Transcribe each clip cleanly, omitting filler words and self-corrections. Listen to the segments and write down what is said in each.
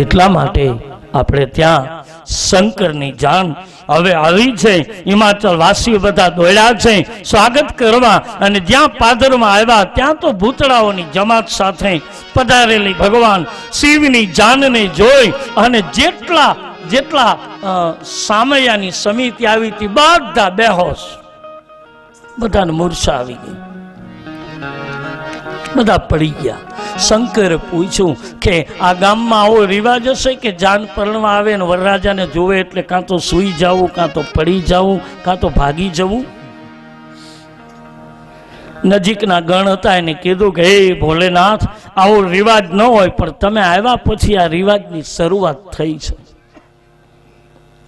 એટલા માટે આપણે ત્યાં શંકરની જાન હવે આવી છે. હિમાચલ વાસીઓ બધા દોડ્યા છે સ્વાગત કરવા, અને જ્યાં પાદરમાં આવ્યા ત્યાં તો ભૂતળાઓની જમાત સાથે પધારેલી ભગવાન શિવની જાનને જોઈ અને જેટલા સામૈયાની સમિતિ આવી હતી બધા બેહોશ, બધાને મૂર્છા આવી ગઈ, બધા પડી ગયા. શંકરે પૂછ્યું કે આ ગામમાં આવો રિવાજ હશે કે જાન પરણવા આવે ને વરરાજાને જોવે એટલે કાં તો સૂઈ જવું, કાં તો પડી જવું, કાં તો ભાગી જવું? નજીકના ગણ હતા એને કીધું કે હે ભોલેનાથ, આવો રિવાજ ન હોય, પણ તમે આવ્યા પછી આ રિવાજની શરૂઆત થઈ છે.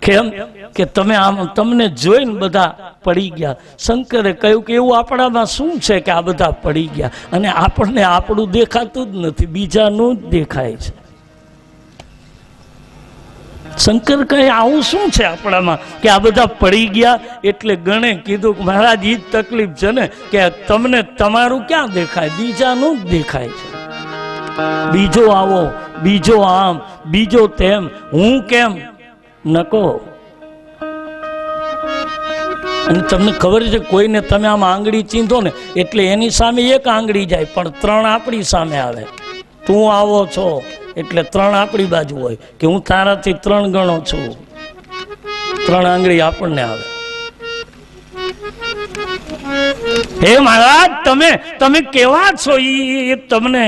કેમ કે તમને જોઈને બધા પડી ગયા. શંકરે કહ્યું કે એવું આપણામાં શું છે કે આ બધા પડી ગયા, અને આપણને આપણું દેખાતું જ નથી, બીજાનું જ દેખાય છે. શંકર કહે આવું શું છે આપણામાં કે આ બધા પડી ગયા? એટલે ગણે કીધું કે મહારાજ એ જ તકલીફ છે ને કે તમને તમારું ક્યાં દેખાય, બીજાનું જ દેખાય છે. બીજો આવો, બીજો આમ, બીજો તેમ, હું કેમ નકો. અને તમને ખબર છે કોઈને તમે આમ આંગળી ચીંધો ને એટલે એની સામે એક આંગળી જાય, પણ ત્રણ આપણી સામે આવે. તું આવો છો એટલે ત્રણ આપણી બાજુ હોય કે હું તારાથી 3 ગણો છું, 3 આંગળી આપણને આવે. હે મહારાજ તમે કેવા છો એ તમને.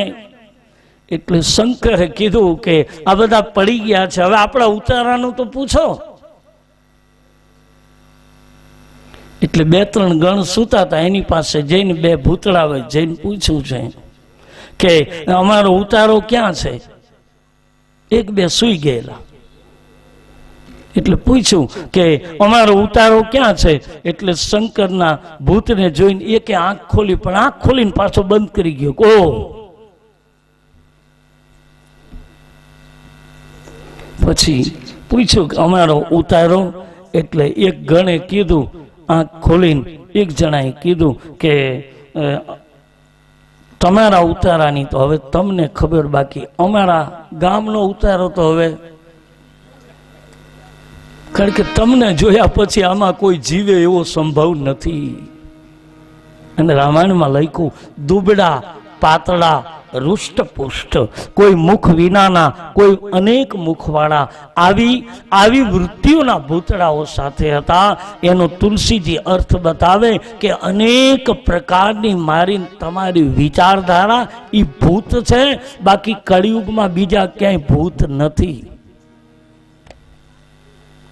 એટલે શંકરે કીધું કે આ બધા પડી ગયા છે, હવે આપણા ઉતારાનું તો પૂછો. એટલે 2-3 ગણ સૂતા હતા, એની પાસે જઈને 2 ભૂતળાવે જઈને પૂછ્યું છે કે અમારો ઉતારો ક્યાં છે? 1-2 સૂઈ ગયેલા. એટલે પૂછ્યું કે અમારો ઉતારો ક્યાં છે? એટલે શંકરના ભૂતને જોઈને એકે આંખ ખોલી, પણ આંખ ખોલીને પાછો બંધ કરી ગયો. ઓહ! પછી પૂછ્યું કે અમારો ઉતારો? એટલે એક ગણે કીધું, આંખ ખોલીને એક જણાએ કીધું કે તમારા ઉતારાની તો હવે તમને ખબર, બાકી અમારા ગામનો ઉતારો તો હવે, કારણ કે તમને જોયા પછી આમાં કોઈ જીવે એવો સંભવ નથી. અને રામાયણમાં લખ્યું દુબળા પાતળા રૂષ્ટપુષ્ટ, કોઈ મુખ વિનાના, કોઈ અનેક મુખવાળા, આવી વૃત્તિઓના ભૂતળાઓ સાથે હતા. એનો તુલસીજી અર્થ બતાવે કે અનેક પ્રકારની મારી તમારી વિચારધારા એ ભૂત છે, બાકી કળિયુગમાં બીજા ક્યાંય ભૂત નથી.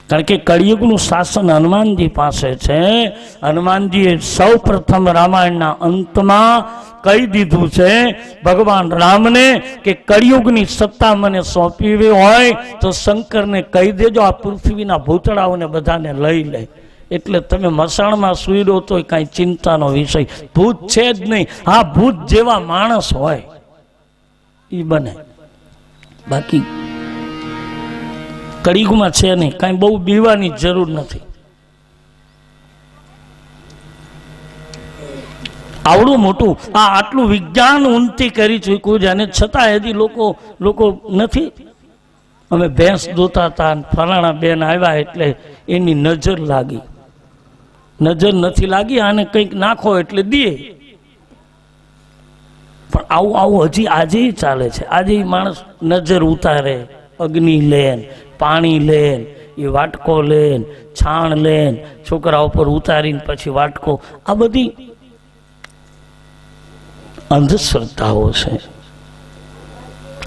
કારણ કે કળિયુગનું શાસન હનુમાનજી પાસે છે. હનુમાનજીએ સૌ પ્રથમ રામાયણના અંતમાં કહી દીધું છે ભગવાન રામને કે કળિયુગની સત્તા મને સોંપી હોય તો શંકરને કહી દેજો આ પૃથ્વીના ભૂતળાઓને બધાને લઈ લે. એટલે તમે મસાણમાં સુઈ રહો તો કાંઈ ચિંતાનો વિષય, ભૂત છે જ નહીં. હા, ભૂત જેવા માણસ હોય એ બને, બાકી કળિયુગમાં છે નહીં. કાંઈ બહુ બીવાની જરૂર નથી. આવડું મોટું આટલું વિજ્ઞાન ઉન્નતિ કરી ચૂક્યું છે, અને છતાં હજી લોકો નથી. અમે ભેંસ દોતા હતા, ફલાણા બેન આવ્યા એટલે એની નજર લાગી. નજર નથી લાગી, આને કંઈક નાખો એટલે દે. પણ આવું હજી આજે ચાલે છે. આજે માણસ નજર ઉતારે, અગ્નિ લેન, પાણી લેન, એ વાટકો લેન, છાણ લેન, છોકરા ઉપર ઉતારીને પછી વાટકો, આ બધી અંધશ્રદ્ધાઓ છે.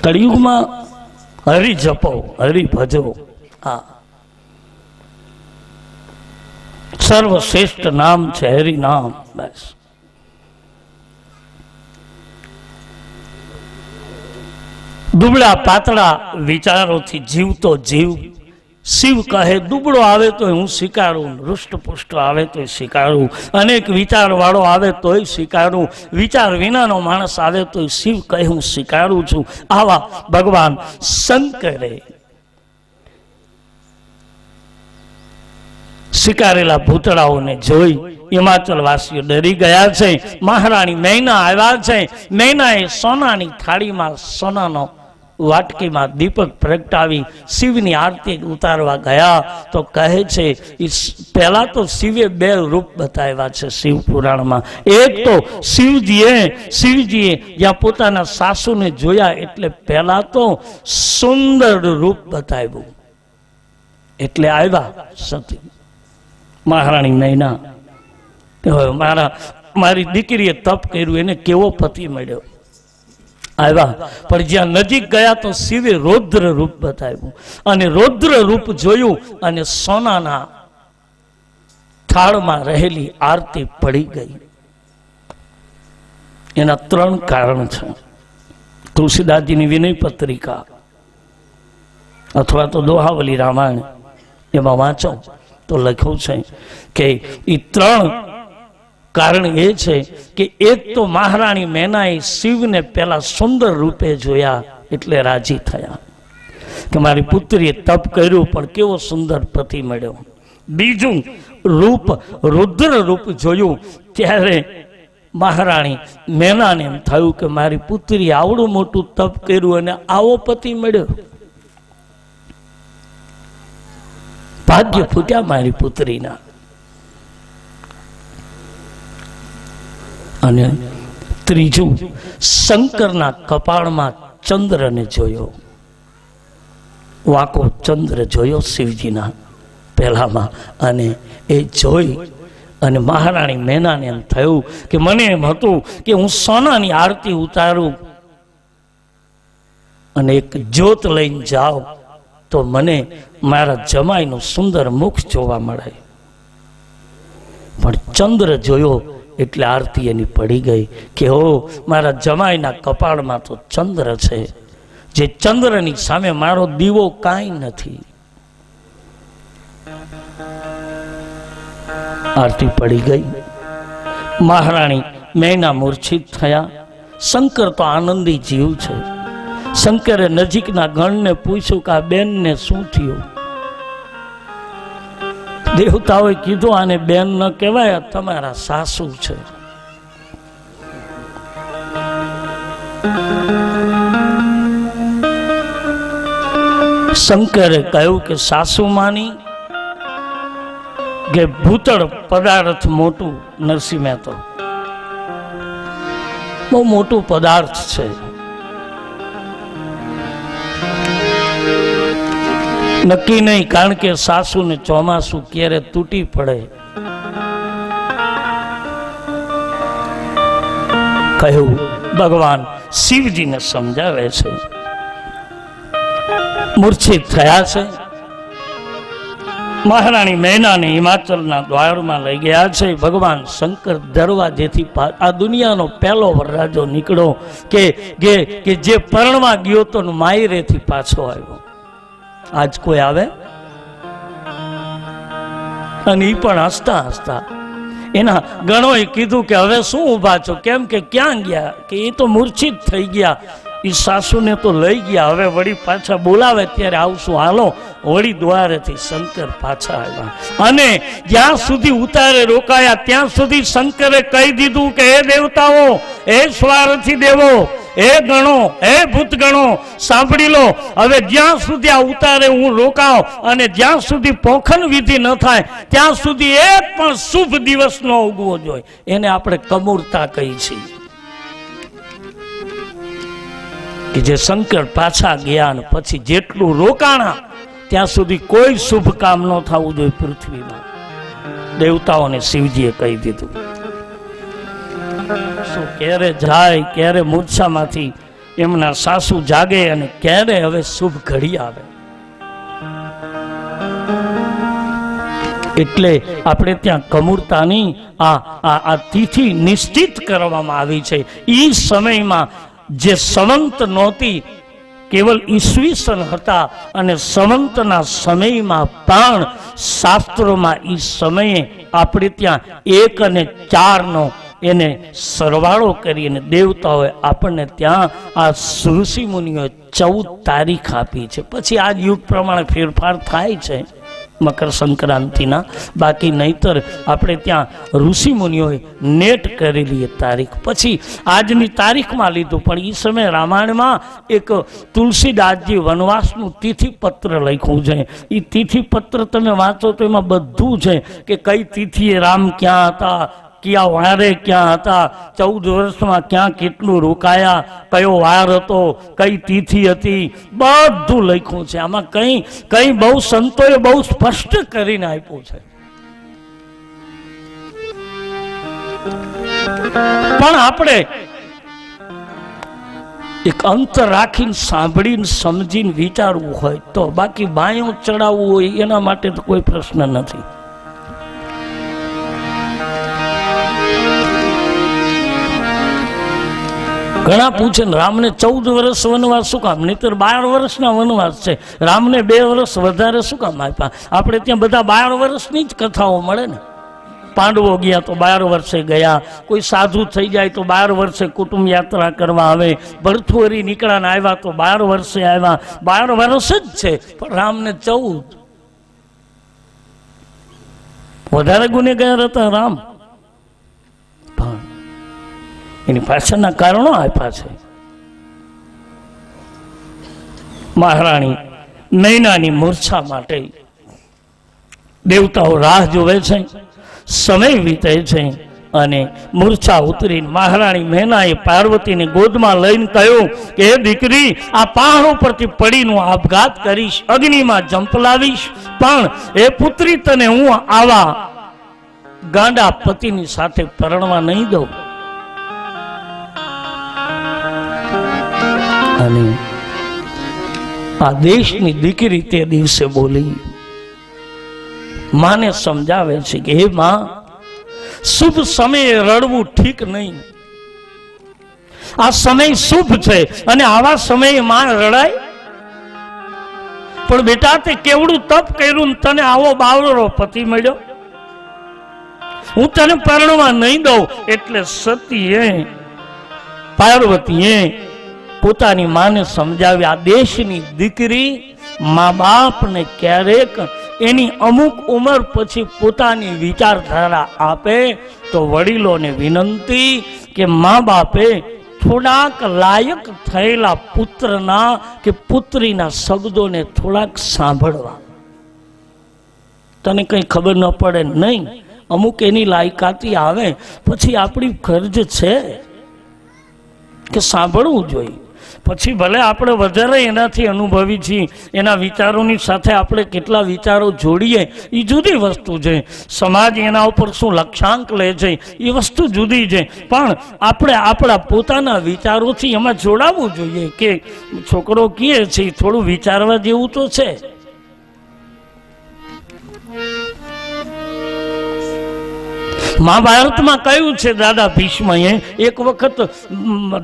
કળિયુગમાં હરિ જપો, હરિ ભજો, આ સર્વશ્રેષ્ઠ નામ છે હરિ નામ. બસ દુબળા પાતળા વિચારોથી જીવતો જીવ. શિવ કહે દુબળો આવે તો હું સ્વીકારું, હૃષ્ટપુષ્ટ આવે તો સ્વીકારું, અનેક વિચાર વાળો આવે તોય સ્વીકારું, વિચાર વિનાનો માણસ આવે તો શિવ કહે હું સ્વીકારું છું. આવા ભગવાન શંકરે સ્વીકારેલા ભૂતળાઓને જોઈ હિમાચલ વાસીઓ ડરી ગયા છે. મહારાણી મૈના આવ્યા છે. મૈનાએ સોનાની થાળીમાં સોનાનો વાટકીમાં દીપક પ્રગટાવી શિવની આરતી ઉતારવા ગયા તો કહે છે પહેલા તો શિવે 2 રૂપ બતાવ્યા છે શિવ પુરાણમાં. એક તો શિવજીએ જ્યાં પોતાના સાસુને જોયા એટલે પહેલા તો સુંદર રૂપ બતાવ્યું, એટલે આવ્યા સતી મહારાણી નૈના. મારી દીકરીએ તપ કર્યું, એને કેવો પતિ મળ્યો. આવ્યા પણ જ્યાં નજીક ગયા તો શિવે રૌદ્ર રૂપ બતાવ્યું અને રૌદ્ર રૂપ જોયું અને સોનાના થાળમાં રહેલી આરતી પડી ગઈ. એના 3 કારણ છે. તુલસીદાસજીની વિનય પત્રિકા અથવા તો દોહાવલી રામાયણ એમાં વાંચો તો લખ્યું છે કે એ 3 કારણ એ છે કે એક તો મહારાણી મેનાએ શિવને પેલા સુંદર રૂપે જોયા એટલે રાજી થયા કે મારી પુત્રીએ તપ કર્યું પણ કેવો સુંદર પતિ મળ્યો. બીજું રૂપ રુદ્ર રૂપ જોયું ત્યારે મહારાણી મેનાને એમ થયું કે મારી પુત્રી આવડું મોટું તપ કર્યું અને આવો પતિ મળ્યો, ભાગ્ય ફૂટ્યા મારી પુત્રીના. અને ત્રીજું શંકરના કપાળમાં ચંદ્રને જોયો, વાંકો ચંદ્ર જોયો શિવજીના પહેલામાં. અને એ જોઈ અને મહારાણી મેનાને એમ થયું કે મને એમ હતું કે હું સોનાની આરતી ઉતારું અને એક જ્યોત લઈને જાઉં તો મને મારા જમાઈનું સુંદર મુખ જોવા મળે. પણ ચંદ્ર જોયો એટલે આરતી એની પડી ગઈ કે હો મારા જમાઈના કપાળમાં તો ચંદ્ર છે, જે ચંદ્રની સામે મારો દીવો કાંઈ નથી. આરતી પડી ગઈ. મહારાણી મેના મૂર્છિત થયા. શંકર તો આનંદી જીવ છે. શંકરે નજીકના ગણને પૂછ્યું કે આ બેનને શું થયું. દેવતાઓએ કીધું આને બેન ન કહેવાય, તમારા સાસુ છે. શંકરે કહ્યું કે સાસુ માની કે ભૂતળ પદાર્થ મોટું. નરસિંહ મહેતા બહુ મોટું પદાર્થ છે. નક્કી નહીં, કારણ કે સાસુને ચોમાસું ક્યારે તૂટી પડે. કહ્યું ભગવાન શિવજીને સમજાવે છે. મૂર્છિત થયા છે. મહારાણી મેનાને હિમાચલના દ્વારમાં લઈ ગયા છે. ભગવાન શંકર દરવાજેથી આ દુનિયાનો પહેલો વરરાજો નીકળ્યો કે જે પરણવા ગયો તો માયરેથી પાછો આવ્યો. આજ કોઈ આવે અને એ પણ હસતા હસતા. એના ગણોએ કીધું કે હવે શું ઊભા છો, કેમ કે ક્યાં ગયા, કે એ તો મૂર્છિત થઈ ગયા, એ સાસુને તો લઈ ગયા, હવે વળી પાછા બોલાવે ત્યારે આવશું, હાલો. વળી દ્વારેથી શંકર પાછા આવ્યા અને જ્યાં સુધી ઉતારે રોકાયા ત્યાં સુધી શંકરે કહી દીધું કે હે દેવતાઓ, હે સ્વાર્થી દેવો, હે ગણો, હે ભૂતગણો, સાંભળી લો. હવે જ્યાં સુધી આ ઉતારે હું રોકાવ અને જ્યાં સુધી પોખન વિધિ ન થાય ત્યાં સુધી એક પણ શુભ દિવસ ન ઉગવો જોઈએ. એને આપણે કમૂરતા કહી છીએ. કે જે શંકર પાછા ગયા અને પછી જેટલું રોકાણા ત્યાં સુધી કોઈ શુભ કામ ન થવું જોઈએ પૃથ્વીમાં. દેવતાઓને શિવજીએ કહી દીધું. શું ક્યારે જાય, ક્યારે મૂર્છામાંથી એમના સાસુ જાગે અને ક્યારે હવે શુભ ઘડી આવે. એટલે આપણે ત્યાં કમૂરતાની આ તિથિ નિશ્ચિત કરવામાં આવી છે. એ સમયમાં જે સંવંત નહોતી, કેવલ ઈસવીસન હતા અને સંવંતના સમયમાં પણ શાસ્ત્રોમાં એ સમયે આપણે ત્યાં 1 અને 4 એને સરવાળો કરીને દેવતાઓએ આપણને ત્યાં આ ઋષિ મુનિઓએ 14 તારીખ આપી છે. પછી આ યુગ પ્રમાણે ફેરફાર થાય છે. મકર સંક્રાંતિના, બાકી નહીતર આપણે ત્યાં ઋષિ મુનિઓએ નેટ કરેલી તારીખ, પછી આજની તારીખમાં લીધું. પણ એ સમયે રામાયણમાં એક તુલસીદાસજી વનવાસનું તિથિપત્ર લખ્યું છે. એ તિથિપત્ર તમે વાંચો તો એમાં બધું છે કે કઈ તિથિએ રામ ક્યાં હતા, કયા વારે ક્યાં હતા, 14 વર્ષમાં ક્યાં કેટલું રોકાયા, કયો વાર હતો, કઈ તિથિ હતી, બધું લખ્યું છે. આમાં કઈ બહુ સંતોએ બહુ સ્પષ્ટ કરીને આપ્યું છે. પણ આપણે એક અંતર રાખીને સાંભળીને સમજીને વિચારવું હોય તો, બાકી બાયો ચડાવવું હોય એના માટે તો કોઈ પ્રશ્ન નથી. ઘણા પૂછે ને રામને 14 વર્ષ વનવાસ શું કામ, નહીતર 12 વર્ષના વનવાસ છે, રામને 2 વર્ષ વધારે શું કામ આપ્યા? આપણે ત્યાં બધા 12 વર્ષની જ કથાઓ મળે ને. પાંડવો ગયા તો 12 વર્ષે ગયા, કોઈ સાધુ થઈ જાય તો 12 વર્ષે કુટુંબ યાત્રા કરવા આવે, ભરથુરી નીકળાને આવ્યા તો 12 વર્ષે આવ્યા. 12 વર્ષ જ છે, પણ રામને 14. વધારે ગુનેગાર હતા રામ, એની પાછળના કારણો આપ્યા છે. મહારાણી નૈનાની મૂર્છા માટે દેવતાઓ રાહ જોવે છે, સમય વીતે છે, અને મૂર્છા ઉતરીને મહારાણી મેનાએ પાર્વતીને ગોદમાં લઈને કહ્યું કે હે દીકરી, આ પહાડ ઉપરથી પડીને હું આપઘાત કરીશ, અગ્નિમાં ઝંપલાવીશ, પણ એ પુત્રી તને હું આવા ગાંડા પતિની સાથે પરણવા નહીં દઉં. અને આ દેશની દીકરી તે દિવસે બોલી, માને સમજાવે છે કે હે માં, શુભ સમયે રડવું ઠીક નહીં. આ સમય શુભ છે અને આવા સમયે માં રડાય? પણ બેટા, તે કેવડું તપ કર્યું ને તને આવો બાવળો પતિ મળ્યો, હું તને પરણવા નહીં દઉં. એટલે સતીએ પાર્વતીએ પોતાની માને સમજાવી. આ દેશની દીકરી મા બાપને ક્યારેક એની અમુક ઉંમર પછી પોતાની વિચારધારા આપે તો વડીલોને વિનંતી કે મા બાપે થોડાક લાયક થયેલા પુત્રના કે પુત્રીના શબ્દોને થોડાક સાંભળવા. તને કંઈ ખબર ન પડે નહીં, અમુક એની લાયકાતી આવે પછી આપણી ફરજ છે કે સાંભળવું જોઈએ. પછી ભલે આપણે વધારે એનાથી અનુભવી છીએ, એના વિચારોની સાથે આપણે કેટલા વિચારો જોડીએ એ જુદી વસ્તુ છે. સમાજ એના ઉપર શું લક્ષ્યાંક લે છે એ વસ્તુ જુદી છે, પણ આપણે આપણા પોતાના વિચારોથી એમાં જોડાવવું જોઈએ. કે છોકરો કહે છે થોડું વિચારવા જેવું તો છે. મહાભારતમાં કહ્યું છે દાદા ભીષ્મએ, એક વખત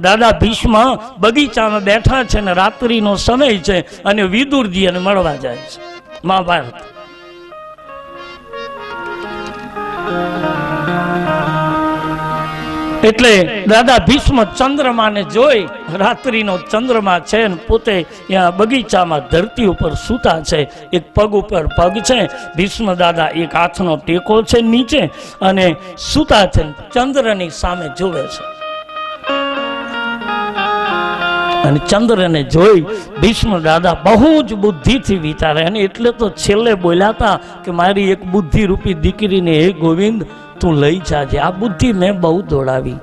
દાદા ભીષ્મ બગીચામાં બેઠા છે ને રાત્રિનો સમય છે અને વિદુરજી એને મળવા જાય છે. મહાભારત. એટલે દાદા ભીષ્મ ચંદ્રમાને જોઈ, રાત્રિનો ચંદ્રમા છે ને પોતે ત્યાં બગીચામાં ધરતી ઉપર સૂતા છે, એક પગ ઉપર પગ છે. ભીષ્મ દાદા એક હાથનો ટેકો છે નીચે અને સૂતા છે, ચંદ્રની સામે જોવે છે. અને ચંદ્રને જોઈ ભીષ્મ દાદા બહુ જ બુદ્ધિથી વિચારે, અને એટલે તો છેલ્લે બોલ્યા હતા કે મારી એક બુદ્ધિ રૂપી દીકરીને હે ગોવિંદ તું લઈ જાજે. આ બુદ્ધિ મેં બહુ દોડાવી.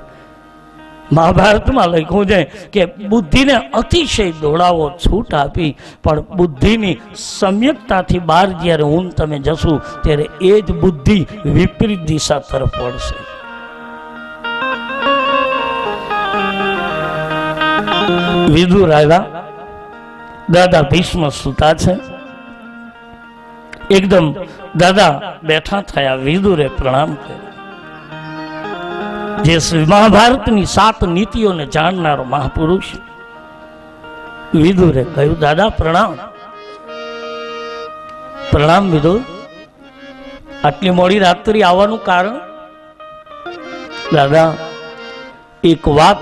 મહાભારતમાં લખ્યું છે કે બુદ્ધિને અતિશય દોડાવો, છૂટ આપી, પણ બુદ્ધિની સમ્યકતાથી બહાર જ્યારે હું તમે જશું ત્યારે એ જ બુદ્ધિ વિપરીત દિશા તરફ વળશે. વિદુર આવ્યા, દાદા ભીષ્મ સૂતા છે. એકદમ દાદા બેઠા થયા, વિદુરે પ્રણામ કર્યા. જે મહાભારતની 7 નીતિઓને જાણનારો મહાપુરુષ વિદુરે કહ્યું, દાદા પ્રણામ. પ્રણામ વિદુર, આટલી મોડી રાત્રિ આવવાનું કારણ? દાદા, એક વાત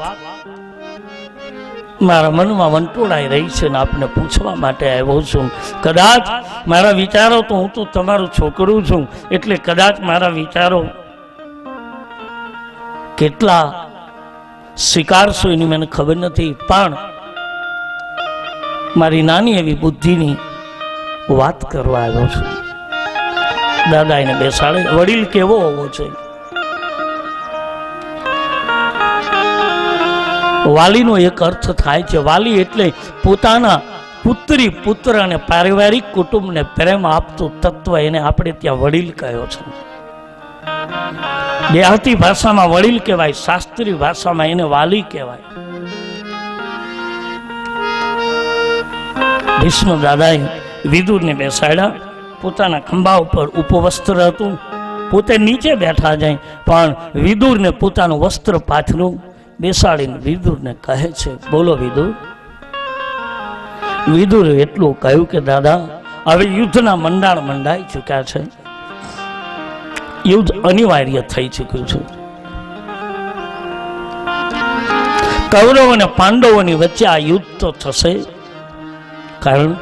મારા મનમાં વંટોળાઈ રહી છે ને આપને પૂછવા માટે આવ્યો છું. કદાચ મારા વિચારો, તો હું તો તમારું છોકરું છું, એટલે કદાચ મારા વિચારો કેટલા સ્વીકારશો એની મને ખબર નથી, પણ મારી નાની એવી બુદ્ધિની વાત કરવા આવ્યો છું. દાદા એને બેસાડે. વડીલ કેવો હોવો જોઈએ? વાલીનો એક અર્થ થાય છે, વાલી એટલે પોતાના પુત્રી પુત્ર અને પારિવારિક કુટુંબને પ્રેમ આપતું તત્વ, એને આપણે ત્યાં વડીલ કહ્યો છે. દેહાતી ભાષામાં વડીલ કહેવાય, શાસ્ત્રીય ભાષામાં એને વાલી કહેવાય. ભીષ્મ દાદાએ વિદુરને બેસાડ્યા. પોતાના ખંભા ઉપર ઉપવસ્ત્ર હતું, પોતે નીચે બેઠા જાય, પણ વિદુરને પોતાનું વસ્ત્ર પાથરું બેસાડીને વિદુરને કહે છે, બોલો વિદુર. વિદુરે એટલું કહ્યું કે દાદા, હવે યુદ્ધના મંડાણ મંડાઈ ચૂક્યા છે, યુદ્ધ અનિવાર્ય થઈ ચૂક્યું છે. કૌરવ અને પાંડવોની વચ્ચે આ યુદ્ધ તો થશે, કારણ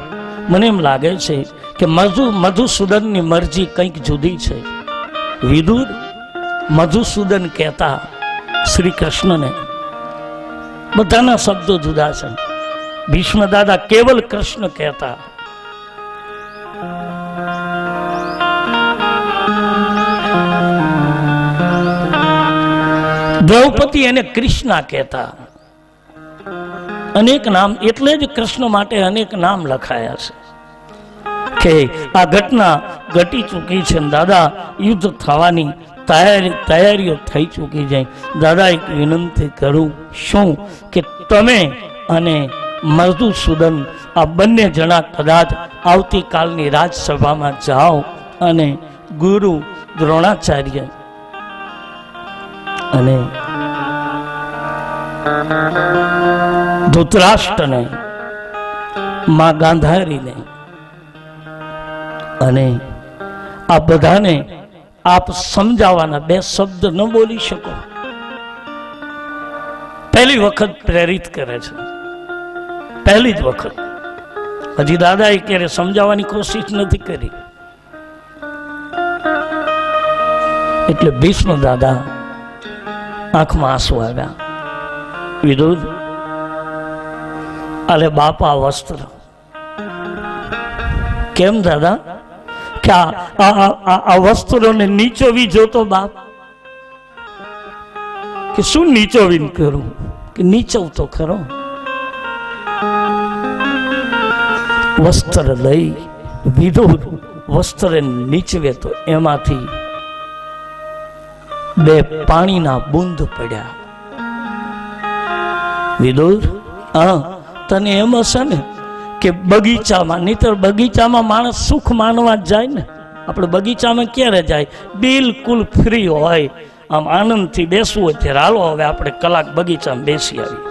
મને એમ લાગે છે કે મધુસૂદનની મરજી કંઈક જુદી છે. વિદુર મધુસૂદન કહેતા શ્રી કૃષ્ણને, બધાના શબ્દો જુદા છે. ભીષ્મ દાદા કેવલ કૃષ્ણ કહેતા. દ્રૌપદી એને કૃષ્ણા કહેતા. અનેક નામ, એટલે જ કૃષ્ણ માટે અનેક નામ લખાયા છે કે આ ઘટના ઘટી ચૂકી છે. દાદા, યુદ્ધ થવાની તૈયારીઓ થઈ ચૂકી છે. દાદા, એક વિનંતી કરું, શું કે તમે અને મધુસૂદન આ બંને જણા કદાચ આવતીકાલની રાજસભામાં જાઓ અને ગુરુ દ્રોણાચાર્ય અને ધૃતરાષ્ટ્રને, માં ગાંધારીને અને આ બધાને આપ સમજાવવાના બે શબ્દ ન બોલી શકો. પહેલી વખત પ્રેરિત કરે છે, પહેલી જ વખત. હજી દાદાએ ક્યારે સમજાવવાની કોશિશ નથી કરી. એટલે ભીષ્મ દાદા આંખમાં આંસુ આવ્યા. વિદુર, અલે બાપા વસ્ત્ર. કેમ દાદા? કે આ વસ્ત્રોને નીચોવી જોતો બાપ? કે શું નીચોવીને કરું? કે નીચવ તો ખરો. વસ્ત્ર લઈ વિદુર વસ્ત્ર નીચવે તો એમાંથી બે પાણીના બુંદ પડ્યા. વિદુર, તને એમ હશે ને કે બગીચામાં, નહીતર બગીચામાં માણસ સુખ માનવા જ જાય ને. આપણે બગીચામાં ક્યારે જાય? બિલકુલ ફ્રી હોય, આમ આનંદથી બેસવું હોય ત્યારે હાલો હવે આપણે કલાક બગીચામાં બેસી આવી.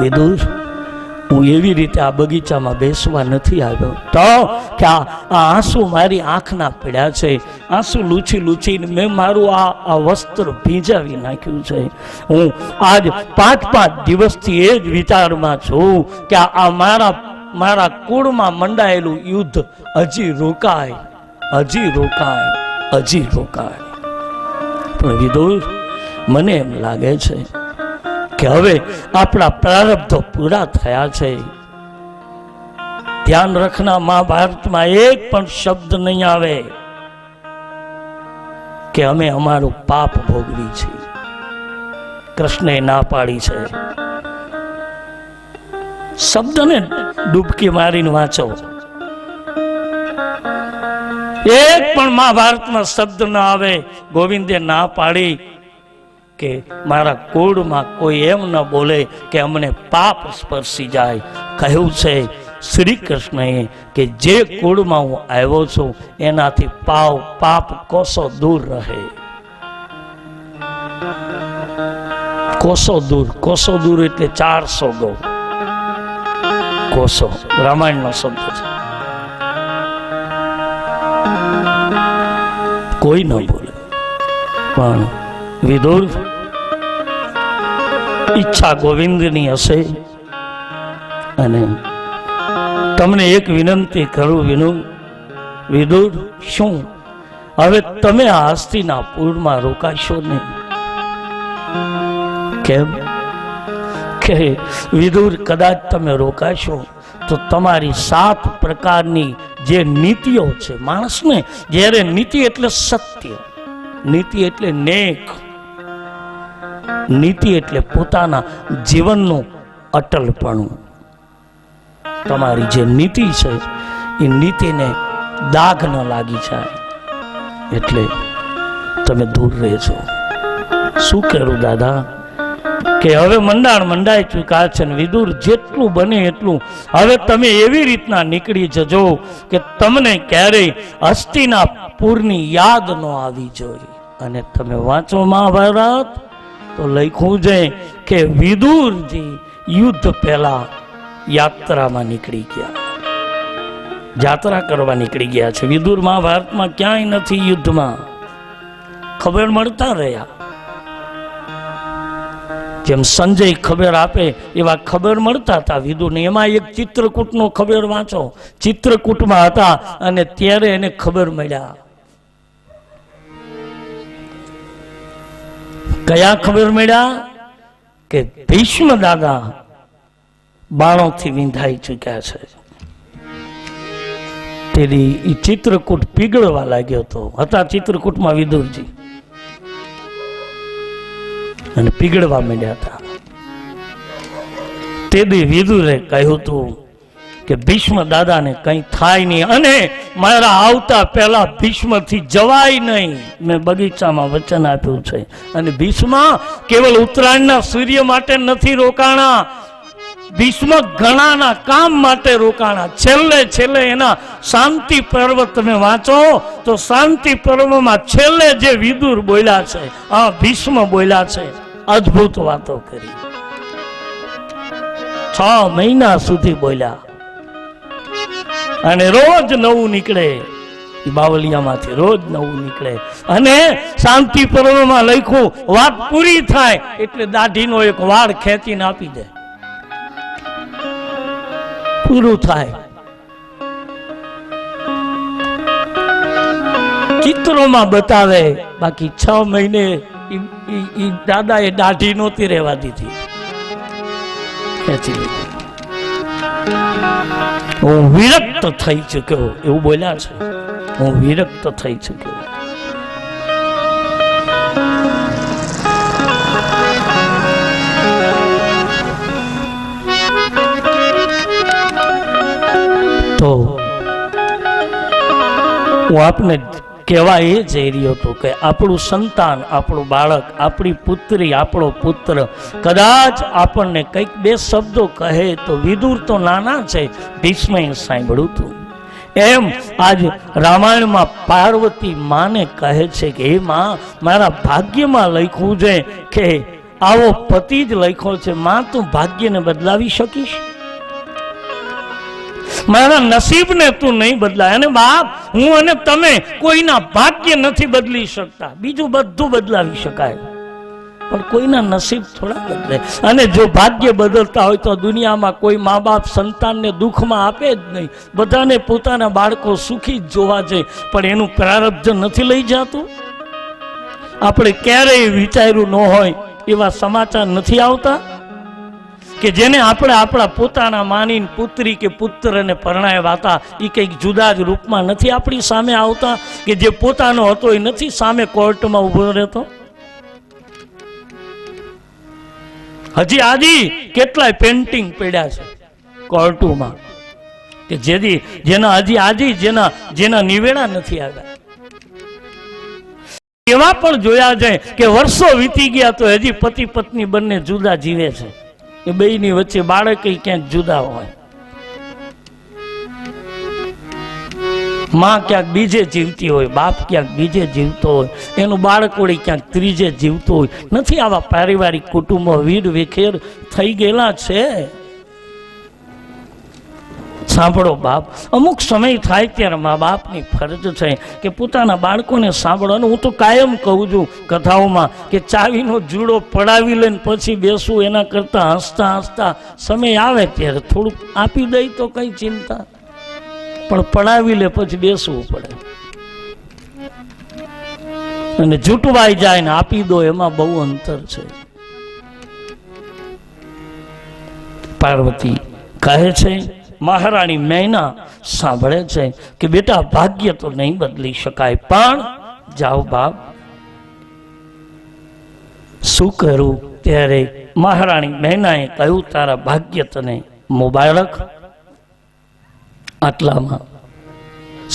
વિદુર, હું એવી રીતે આ બગીચામાં બેસવા નથી આવ્યો, તો કે આ આંસુ મારી આંખના પડ્યા છે. આંસુ લૂછી લૂછીને મેં મારું આ વસ્ત્ર ભીંજાવી નાખ્યું છે. હું આજ 5 દિવસથી એ જ વિચારમાં છું કે આ મારા કુળમાં મંડાયેલું યુદ્ધ હજી રોકાય, હજી રોકાય, હજી રોકાય. પણ વિદુર, મને એમ લાગે છે કે હવે આપણા પ્રારબ્ધો પૂરા થયા છે. ધ્યાન રાખના, મહાભારતમાં એક પણ શબ્દ નહીં આવે કે અમે અમારું પાપ ભોગવી છે. કૃષ્ણે ના પાડી છે. શબ્દને ડૂબકી મારીને વાંચો. એક પણ મહાભારતમાં શબ્દ ન આવે ગોવિંદે ના પાડી કે મારા કુળમાં કોઈ એમ ન બોલે કે અમને પાપ સ્પર્શી જાય. કહ્યું છે શ્રી કૃષ્ણએ કે જે કુળમાં હું આવ્યો છું એનાથી પાપ કોસો દૂર રહે. કોસો દૂર એટલે 400 ગૌ. કોસો રામાયણનો શબ્દ છે. કોઈ ન બોલે. પણ વિદુર, ઈચ્છા ગોવિંદની હશે અને તમને એક વિનંતી કરું વિદુર, શું હવે તમે આ હસ્તિનાપુરમાં રોકાશો નહીં? કેમ કે વિદુર, કદાચ તમે રોકાશો તો તમારી 7 પ્રકારની જે નીતિઓ છે, માણસને જ્યારે નીતિ એટલે સત્ય, નીતિ એટલે નેક, નીતિ એટલે પોતાના જીવનનું અટલપણું. તમારી જે નીતિ છે એ નીતિને દાગ ન લાગી જાય એટલે તમે દૂર રહેજો. શું કરું દાદા કે હવે મંડાય ચૂક્યા છે ને વિદુર, જેટલું બને એટલું હવે તમે એવી રીતના નીકળી જજો કે તમને ક્યારેય હસ્તિનાપુરની યાદ ન આવી જોઈએ. અને તમે વાંચો મહાભારત તો લખ્યું છે કે વિદુરજી યુદ્ધ પહેલા યાત્રામાં નીકળી ગયા, યાત્રા કરવા નીકળી ગયા છે. વિદુર મહાભારતમાં ક્યાંય નથી યુદ્ધમાં, ખબર મળતા રહ્યા. જેમ સંજય ખબર આપે એવા ખબર મળતા હતા વિદુરને. એમાં એક ચિત્રકૂટનો ખબર વાંચો, ચિત્રકૂટમાં હતા અને ત્યારે એને ખબર મળ્યા. કયા ખબર મળ્યા? કે ભીષ્મ દાદા બાણોથી વિંધાઈ ચૂક્યા છે. તેથી એ ચિત્રકૂટ પીગળવા લાગ્યો હતો. હતા ચિત્રકૂટમાં વિદુરજી અને પીગળવા માંડ્યા હતા. તેથી વિદુરે કહ્યું હતું કે ભીષ્મ દાદાને કંઈ થાય નહીં અને મારા આવતા પહેલા ભીષ્મથી જવાય નહીં. મેં બગીચામાં વચન આપ્યું છે. અને ભીષ્મ કેવલ ઉત્તરાયણના સૂર્ય માટે નથી રોકાણા, ભીષ્મ ઘણાના કામ માટે રોકાણા. છેલ્લે એના શાંતિ પર્વ તમે વાંચો તો શાંતિ પર્વમાં છેલ્લે જે વિદુર બોલ્યા છે, આ ભીષ્મ બોલ્યા છે, અદ્ભુત વાતો કરી. 6 મહિના સુધી બોલ્યા અને રોજ નવું નીકળે બાવલિયામાંથી, રોજ નવું નીકળે. અને શાંતિ પર્વમાં લખ્યું વાત પૂરી થાય એટલે દાઢીનો એક વાળ ખેંચીને આપી દે, પૂરું થાય. ચિત્રોમાં બતાવે, બાકી 6 મહિને દાદાએ દાઢી નહોતી રહેવા દીધી, ખેંચી લીધી. હું વિરક્ત થઈ ચૂક્યો એવું બોલ્યા છે, હું વિરક્ત થઈ ચૂક્યો. તો હું આપને કહેવા એ જઈ રહ્યો હતો કે આપણું સંતાન, આપણું બાળક, આપણી પુત્રી, આપણો પુત્ર કદાચ આપણને કંઈક 2 શબ્દો કહે તો વિદુર તો નાના છે, ભીષ્મએ સાંભળ્યું હતું. એમ આજ રામાયણમાં પાર્વતી માને કહે છે કે હે માં, મારા ભાગ્યમાં લખ્યું છે કે આવો પતિ જ લખ્યો છે. માં, તું ભાગ્યને બદલાવી શકીશ? મારા નસીબને તું નહીં બદલાય. અને બાપ, હું અને તમે કોઈના ભાગ્ય નથી બદલી શકતા, બીજું બધું બદલાવી શકાય પણ કોઈના નસીબ થોડા બદલે. અને જો ભાગ્ય બદલતા હોય તો દુનિયામાં કોઈ મા બાપ સંતાનને દુઃખમાં આપે જ નહીં. બધાને પોતાના બાળકો સુખી જ જોવા છે, પણ એનું પ્રારબ્ધ નથી લઈ જતું. આપણે ક્યારેય વિચાર્યું ન હોય એવા સમાચાર નથી આવતા કે જેને આપણે આપણા પોતાના માનીને પુત્રી કે પુત્રને પરણાવ્યા હતા એ કંઈક જુદા જ રૂપમાં નથી આપણી સામે આવતા, કે જે પોતાનો હતો એ નથી સામે કોર્ટમાં ઊભો રહેતો. હજી આજી કેટલાય પેન્ટિંગ પડ્યા છે કોર્ટોમાં કે જેના હજી આજી જેના નિવેડા નથી આવ્યા. એવા પણ જોયા જાય કે વર્ષો વીતી ગયા તો હજી પતિ પત્ની બંને જુદા જીવે છે, એ બેયની વચ્ચે બાળક ક્યાંક જુદા હોય. માં ક્યાંક બીજે જીવતી હોય, બાપ ક્યાંક બીજે જીવતો હોય, એનું બાળક વળી ક્યાંક ત્રીજે જીવતો હોય. નથી આવા પારિવારિક કુટુંબો વીર વિખેર થઈ ગયેલા છે. સાંભળો બાપ, અમુક સમય થાય ત્યારે મા બાપની ફરજ છે કે પોતાના બાળકોને સાંભળવાનું. હું તો કાયમ કહું છું કથાઓમાં કે ચાવીનો જુડો પડાવી લઈને પછી બેસવું એના કરતાં હસતા હસતા સમય આવે ત્યારે થોડુંક આપી દઈ તો કઈ ચિંતા, પણ પડાવી લે પછી બેસવું પડે. અને જૂટવાઈ જાય ને આપી દો એમાં બહુ અંતર છે. પાર્વતી કહે છે, મહારાણી મેના સાંભળે છે કે બેટા ભાગ્ય તો નહીં બદલી શકાય, પણ જાઓ બાપ શું કરું? ત્યારે મહારાણી મેનાએ કહ્યું, તારા ભાગ્ય તને મુબારક. આટલામાં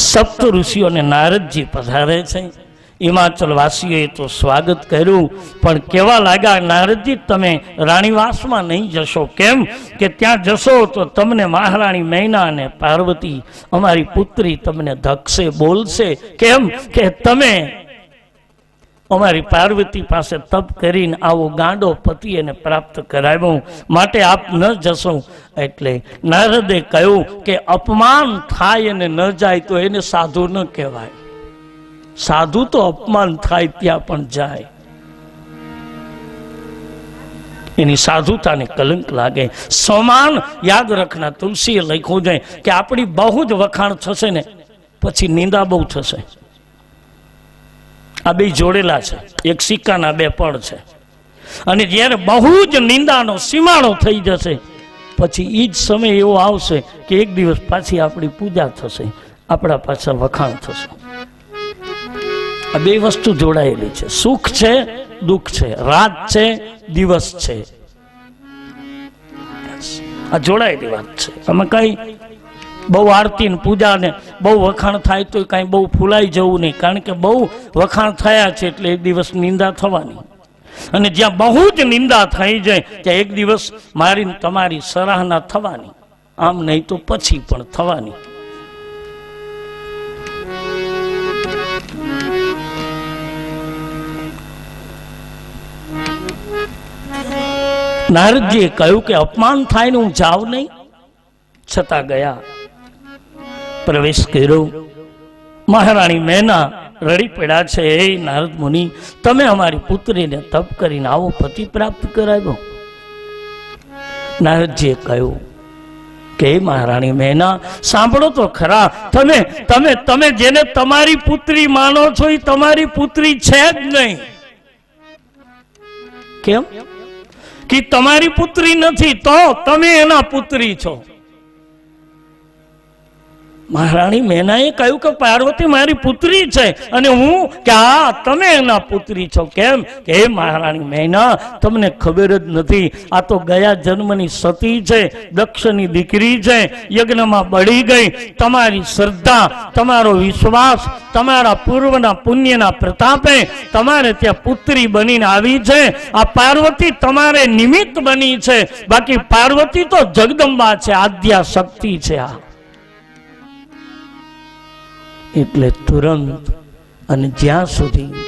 સપ્ત ઋષિઓ અને નારદજી પધારે છે. હિમાચલ વાસીઓએ તો સ્વાગત કર્યું, પણ કેવા લાગ્યા, નારદજી તમે રાણીવાસમાં નહીં જશો. કેમ કે ત્યાં જશો તો તમને મહારાણી મૈના અને પાર્વતી અમારી પુત્રી તમને ધકશે, બોલશે. કેમ કે તમે અમારી પાર્વતી પાસે તપ કરીને આવો ગાંડો પતિ એને પ્રાપ્ત કરાવ્યો, માટે આપ ન જશો. એટલે નારદે કહ્યું કે અપમાન થાય અને ન જાય તો એને સાધુ ન કહેવાય. સાધુ તો અપમાન થાય ત્યાં પણ જાય, એની સાધુતાને કલંક લાગે. સમાન યાદ રાખના, તુલસીએ લખ્યું છે કે આપણી બહુ જ વખાણ થશે ને પછી નિંદા બહુ થશે. આ બે જોડેલા છે, એક સિક્કાના બે પડ છે. અને જ્યારે બહુ જ નિંદાનો સીમાડો થઈ જશે પછી એ જ સમય એવો આવશે કે એક દિવસ પાછી આપણી પૂજા થશે, આપણા પાછળ વખાણ થશે. આ બે વસ્તુ જોડાયેલી છે, સુખ છે દુઃખ છે, રાત છે દિવસ છે, આ જોડાયેલી વાત છે. તમે કઈ બહુ આરતી ને પૂજા ને બહુ વખાણ થાય તો કાંઈ બહુ ફૂલાઈ જવું નહીં, કારણ કે બહુ વખાણ થયા છે એટલે એક દિવસ નિંદા થવાની. અને જ્યાં બહુ જ નિંદા થઈ જાય ત્યાં એક દિવસ મારી તમારી સરાહના થવાની, આમ નહીં તો પછી પણ થવાની. નારદજીએ કહ્યું કે અપમાન થાય ને હું જાઉં નહીં, છતાં ગયા. પ્રવેશ કર્યો. મહારાણી મેના રડી પડ્યા છે, હે નારદ મુનિ, તમે અમારી પુત્રીને તપ કરીને આવો પતિ પ્રાપ્ત કરાવ્યો. નારદજીએ કહ્યું કે મહારાણી મેના સાંભળો તો ખરા, તમે તમે તમે જેને તમારી પુત્રી માનો છો એ તમારી પુત્રી છે જ નહીં. કેમ કે તમારી પુત્રી નથી તો તમે એના પુત્રી છો. મહારાણી મેનાએ કહ્યું કે પાર્વતી મારી પુત્રી છે અને હું કે હા તમે એના પુત્રી છો. કેમ કે હે મહારાણી મેના, તમને ખબર જ નથી, આ તો ગયા જન્મની સતી છે, દક્ષની દીકરી છે, યજ્ઞમાં બળી ગઈ. તમારી શ્રદ્ધા, તમારો વિશ્વાસ, તમારા પૂર્વના પુણ્યના પ્રતાપે તમારે ત્યાં પુત્રી બનીને આવી છે. આ પાર્વતી તમારે નિમિત્ત બની છે, બાકી પાર્વતી તો જગદંબા છે, આદ્યા શક્તિ છે. આ એટલે તુરંત, અને જ્યાં સુધી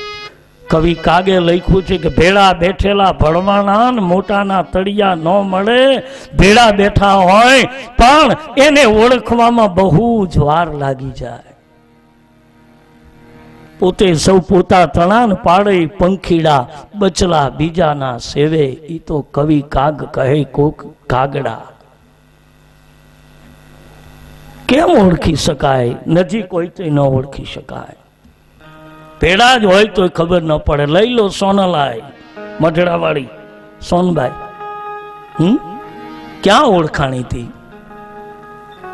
કવિ કાગે લખ્યું છે કે ભેળા બેઠેલા ભણવાના ને મોટાના તળિયા ન મળે, ભેળા બેઠા હોય પણ એને ઓળખવામાં બહુ જ વાર લાગી જાય. પોતે સૌ પોતા તણાન પાડે, પંખીડા બચલા બીજાના સેવે, ઈ તો કવિ કાગ કહે કોક કાગડા. કેમ ઓળખી શકાય? નજીક હોય તો ન ઓળખી શકાય, ભેડા જ હોય તો ખબર ન પડે. લઈ લો સોનલાઈ મઢડા વાળી સોનબાઈ, ક્યાં ઓળખાણી હતી?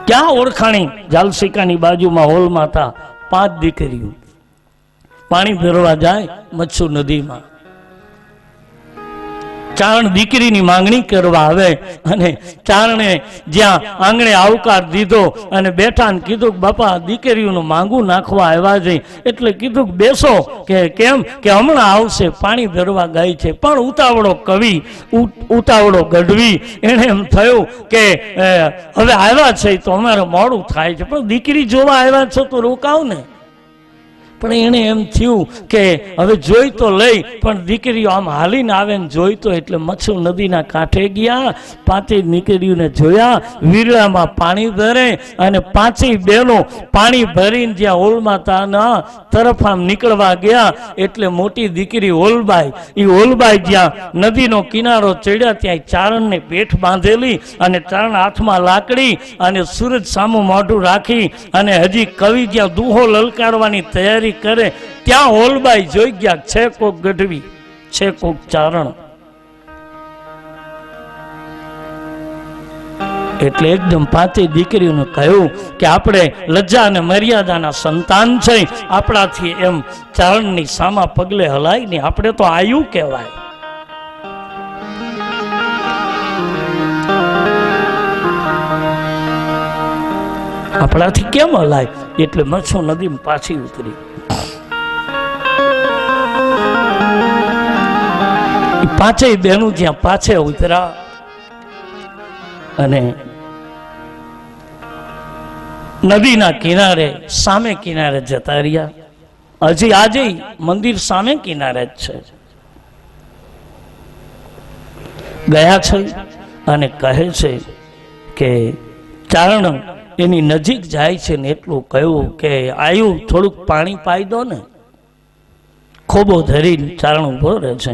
ક્યાં ઓળખાણી? જાલસિકાની બાજુમાં હોલમાં હતા, 5 દીકરીઓ પાણી ભરવા જાય મચ્છુ નદીમાં. ચારણ દીકરીની માંગણી કરવા આવે અને ચારણે જ્યાં આંગણે આવકાર દીધો અને બેઠા ને કીધું કે બાપા દીકરીઓનું માંગું નાખવા આવ્યા છે. એટલે કીધું કે બેસો. કે કેમ? કે હમણાં આવશે, પાણી ભરવા ગઈ છે. પણ ઉતાવળો કવિ, ઉતાવળો ગઢવી, એને એમ થયું કે હવે આવ્યા છે તો અમારે મોડું થાય છે, પણ દીકરી જોવા આવ્યા છો તો રોકાવ ને. પણ એને એમ થયું કે હવે જોઈ તો લઈ, પણ દીકરીઓ આમ હાલીને આવે ને જોઈ તો, એટલે મચ્છુ નદીના કાંઠે ગયા, પાંચેય દીકરીઓને જોયા, વીરડામાં પાણી ભરે અને પાંચેય બહેનો પાણી ભરીને જ્યાં હોલમાતાના તરફ આમ નીકળવા ગયા, એટલે મોટી દીકરી હોલબાઈ, એ હોલબાઈ જ્યાં નદીનો કિનારો ચડ્યા ત્યાં ચારણને પેઠ બાંધેલી અને ચારણ હાથમાં લાકડી અને સૂરજ સામું મોઢું રાખી અને હજી કવિ જ્યાં દુહો લલકારવાની તૈયારી કરે ત્યાં હોલબાઈ જોઈ ગયા છે કોક ગઢવી, છે કોક ચારણ. એટલે એકદમ પાંચેય દીકરીઓને કહ્યું કે આપણે લજ્જા અને મર્યાદાના સંતાન છે, આપણાથી એમ ચારણની સામા પગલે હલાય નહીં, આપણે તો આયુ કહેવાય. આપણાથી કેમ હલાય? એટલે મચ્છુ નદીમાં પાછી ઉતરી. પાંચેય બહેનો જ્યાં પાછે ઉતર્યા અને નદીના કિનારે સામે કિનારે જતા રહ્યા. હજી આજે મંદિર સામે કિનારે જ છે. ગયા છે અને કહે છે કે ચારણ એની નજીક જાય છે ને એટલું કહ્યું કે આયુ થોડુંક પાણી પાઈ દો ને. ખોબો ધરીને ચારણ ઉભો રહે છે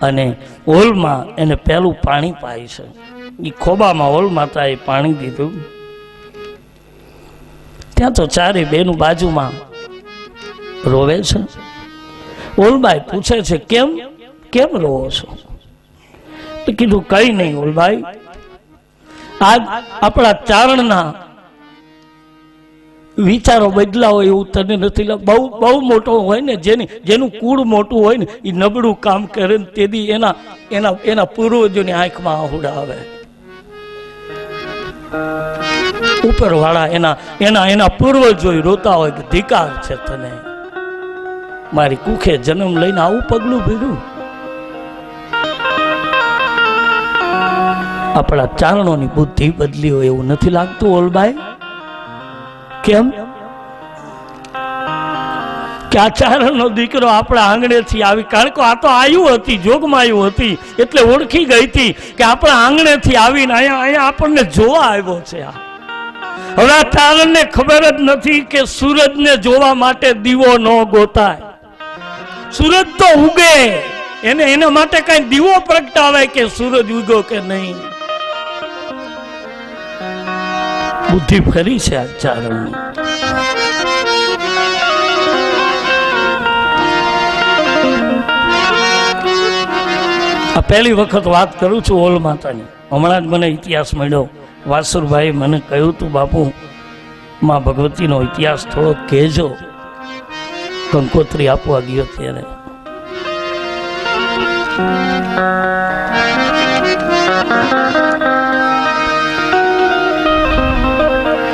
અને હોલમાં એને પહેલું પાણી પાય છે. એ ખોબામાં હોલ માતાએ પાણી દીધું. ત્યાં તો ચારે બેનું બાજુમાં રોવે છે. હોલબાઈ પૂછે છે કેમ કેમ રોવો છો? કીધું કઈ નહીં હોલબાઈ, આજ આપણા ચારણના વિચારો બદલાવો એવું તને નથી લાગતું? બહુ બહુ મોટો હોય ને, જેનું કુળ મોટું હોય ને એ નબળું કામ કરે ને તેથી એના પૂર્વજોની આંખમાં આહુડા આવે. ઉપરવાળા એના પૂર્વજો રોતા હોય કે ધિકાર છે તને, મારી કુખે જન્મ લઈને આવું પગલું ભર્યું. આપણા ચારણોની બુદ્ધિ બદલી હોય એવું નથી લાગતું હોલબાઈ? કેમ કે આ ચારણનો દીકરો આપણા આંગણેથી આવી, કારણ કે આ તો આયુ હતી, જોગમાયુ હતી, એટલે ઓળખી ગઈ હતી કે આપણા આંગણેથી આવીને અહીંયા આપણને જોવા આવ્યો છે. હવે આ ચારણને ખબર જ નથી કે સૂરજને જોવા માટે દીવો ન ગોતાય. સૂરજ તો ઉગે, એના માટે કઈ દીવો પ્રગટાવે કે સૂરજ ઉગ્યો કે નહીં. બુદ્ધિ ફરી છે આ ચારણની. આ પહેલી વખત વાત કરું છું હોલ માતાની. હમણાં જ મને ઇતિહાસ મળ્યો. વાસુરભાઈ મને કહ્યું તું બાપુ માં ભગવતીનો ઇતિહાસ થોડો કહેજો. કંકોત્રી આપવા ગયો ત્યારે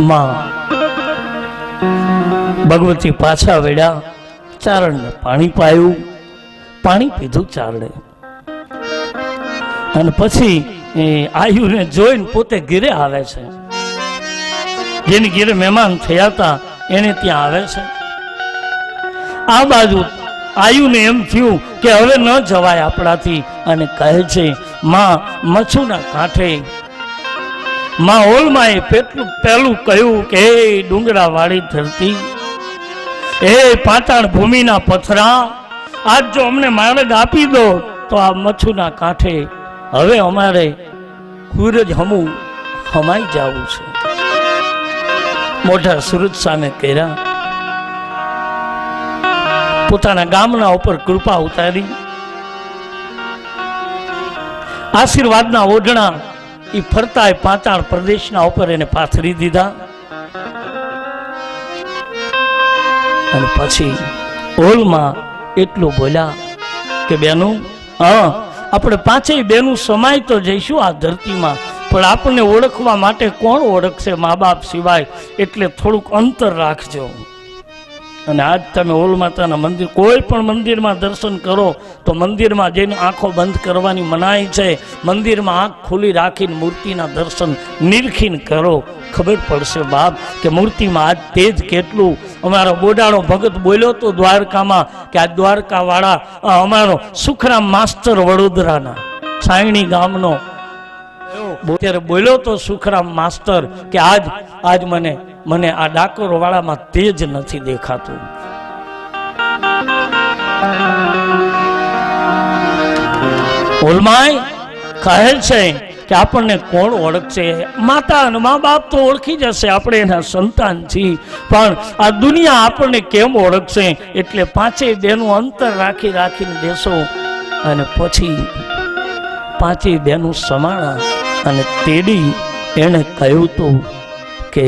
માં ભગવતી પાછા વળ્યા, ચારણને પાણી પાયું, પાણી પીધું ચારણે, અને પછી આયુને જોઈને પોતે ઘેરે આવે છે. જેની ઘેરે મહેમાન થયા હતા એને ત્યાં આવે છે. આ બાજુ આયુને એમ થયું કે હવે ન જવાય આપણાથી, અને કહે છે માં મચ્છુના કાંઠે માં હોલમાં પહેલું કહ્યું કે હે ડુંગરા વાળી ધરતી, હે પાતાળ ભૂમિના પથરા, આજ જો અમને માર્ગ આપી દો તો આ મચ્છુના કાંઠે હવે અમારે સૂરજ હમું હમાઈ જવું છે. મોઢા સૂરજ સામે કર્યા, પોતાના ગામના ઉપર કૃપા ઉતારી, આશીર્વાદના ઓઢણા એ ફરતા પાતાળ પ્રદેશના ઉપર એને પાથરી દીધા. અને પછી હોલમાં એટલું બોલ્યા કે બેનું, આપણે પાંચેય બેનું સમાય તો જઈશું આ ધરતીમાં, પણ આપણને ઓળખવા માટે કોણ ઓળખશે મા બાપ સિવાય, એટલે થોડુંક અંતર રાખજો. અને આજ તમે ઓલ માતાના મંદિર, કોઈ પણ મંદિરમાં દર્શન કરો તો મંદિરમાં જઈને આંખો બંધ કરવાની મનાઈ છે. મંદિરમાં આંખ ખુલ્લી રાખીને મૂર્તિના દર્શન નિરખીને કરો, ખબર પડશે બાપ કે મૂર્તિમાં આજ તેજ કેટલું. અમારો બોડાળો ભગત બોલ્યો તો દ્વારકામાં કે આ દ્વારકાવાળા અમારો સુખરામ માસ્ટર વડોદરાના સાયણી ગામનો ત્યારે બોલ્યો તો સુખરામ માસ્ટર કે આજ મને આ ડાકોર વાળામાં તેજ નથી દેખાતું. ઓલમાય કહે છે કે આપણને કોણ ઓળખશે? માતા અને મા બાપ તો ઓળખી જશે, આપણે એના સંતાન છીએ, પણ આ દુનિયા આપણને કેમ ઓળખશે? એટલે પાંચેય બેનું અંતર રાખીને બેસો અને પછી પાંચેય બેનું સમાણા અને તેડી એને કહ્યું તું કે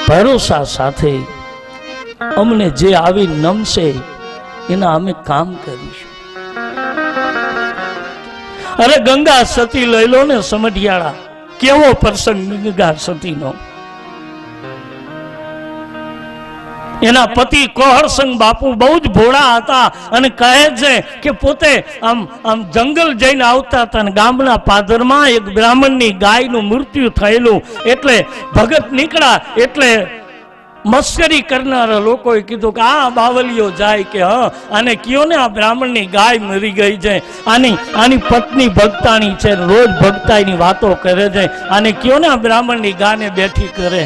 ભરોસા સાથે અમને જે આવી નમશે એના અમે કામ કરીશું. અરે ગંગા સતી લઈ લો ને સમઢિયાળા, કેવો પ્રસંગ ગંગા સતીનો. એના પતિ કોહરસંગ બાપુ બહુ જ ભોળા હતા અને કહે છે કે પોતે આમ જંગલ જઈને આવતા હતા અને ગામના પાદરમાં એક બ્રાહ્મણની ગાયનું મૃત્યુ થયેલું. એટલે ભગત નીકળ્યા, એટલે મસ્કરી કરનારા લોકોએ કીધું કે આ બાવલીઓ જાય કે આને કયો ને આ બ્રાહ્મણની ગાય મરી ગઈ છે, આની પત્ની ભક્તાણી છે, રોજ ભક્તાઈની વાતો કરે છે, આને કયો ને આ બ્રાહ્મણની ગાયને બેઠી કરે.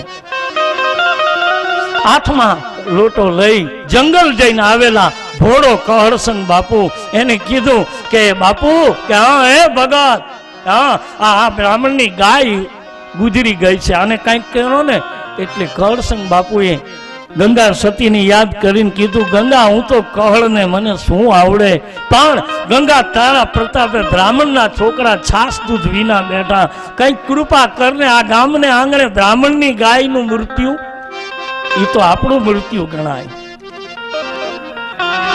હાથમાં લોટો લઈ જંગલ જઈને આવેલા ભોળો કહરસંગ બાપુ એને કીધું કે બાપુ કે હા હે ભગત, આ બ્રાહ્મણની ગાય ગુજરી ગઈ છે, આને કંઈક કરો ને. એટલે કહરસંગ બાપુએ ગંગા સતીને યાદ કરીને કીધું, ગંગા હું તો કહળ ને મને શું આવડે, પણ ગંગા તારા પ્રતાપે બ્રાહ્મણના છોકરા છાસ દૂધ વિના બેઠા, કંઈક કૃપા કરને. આ ગામને આંગણે બ્રાહ્મણની ગાયનું મૃત્યુ એ તો આપણું મૃત્યુ ગણાય.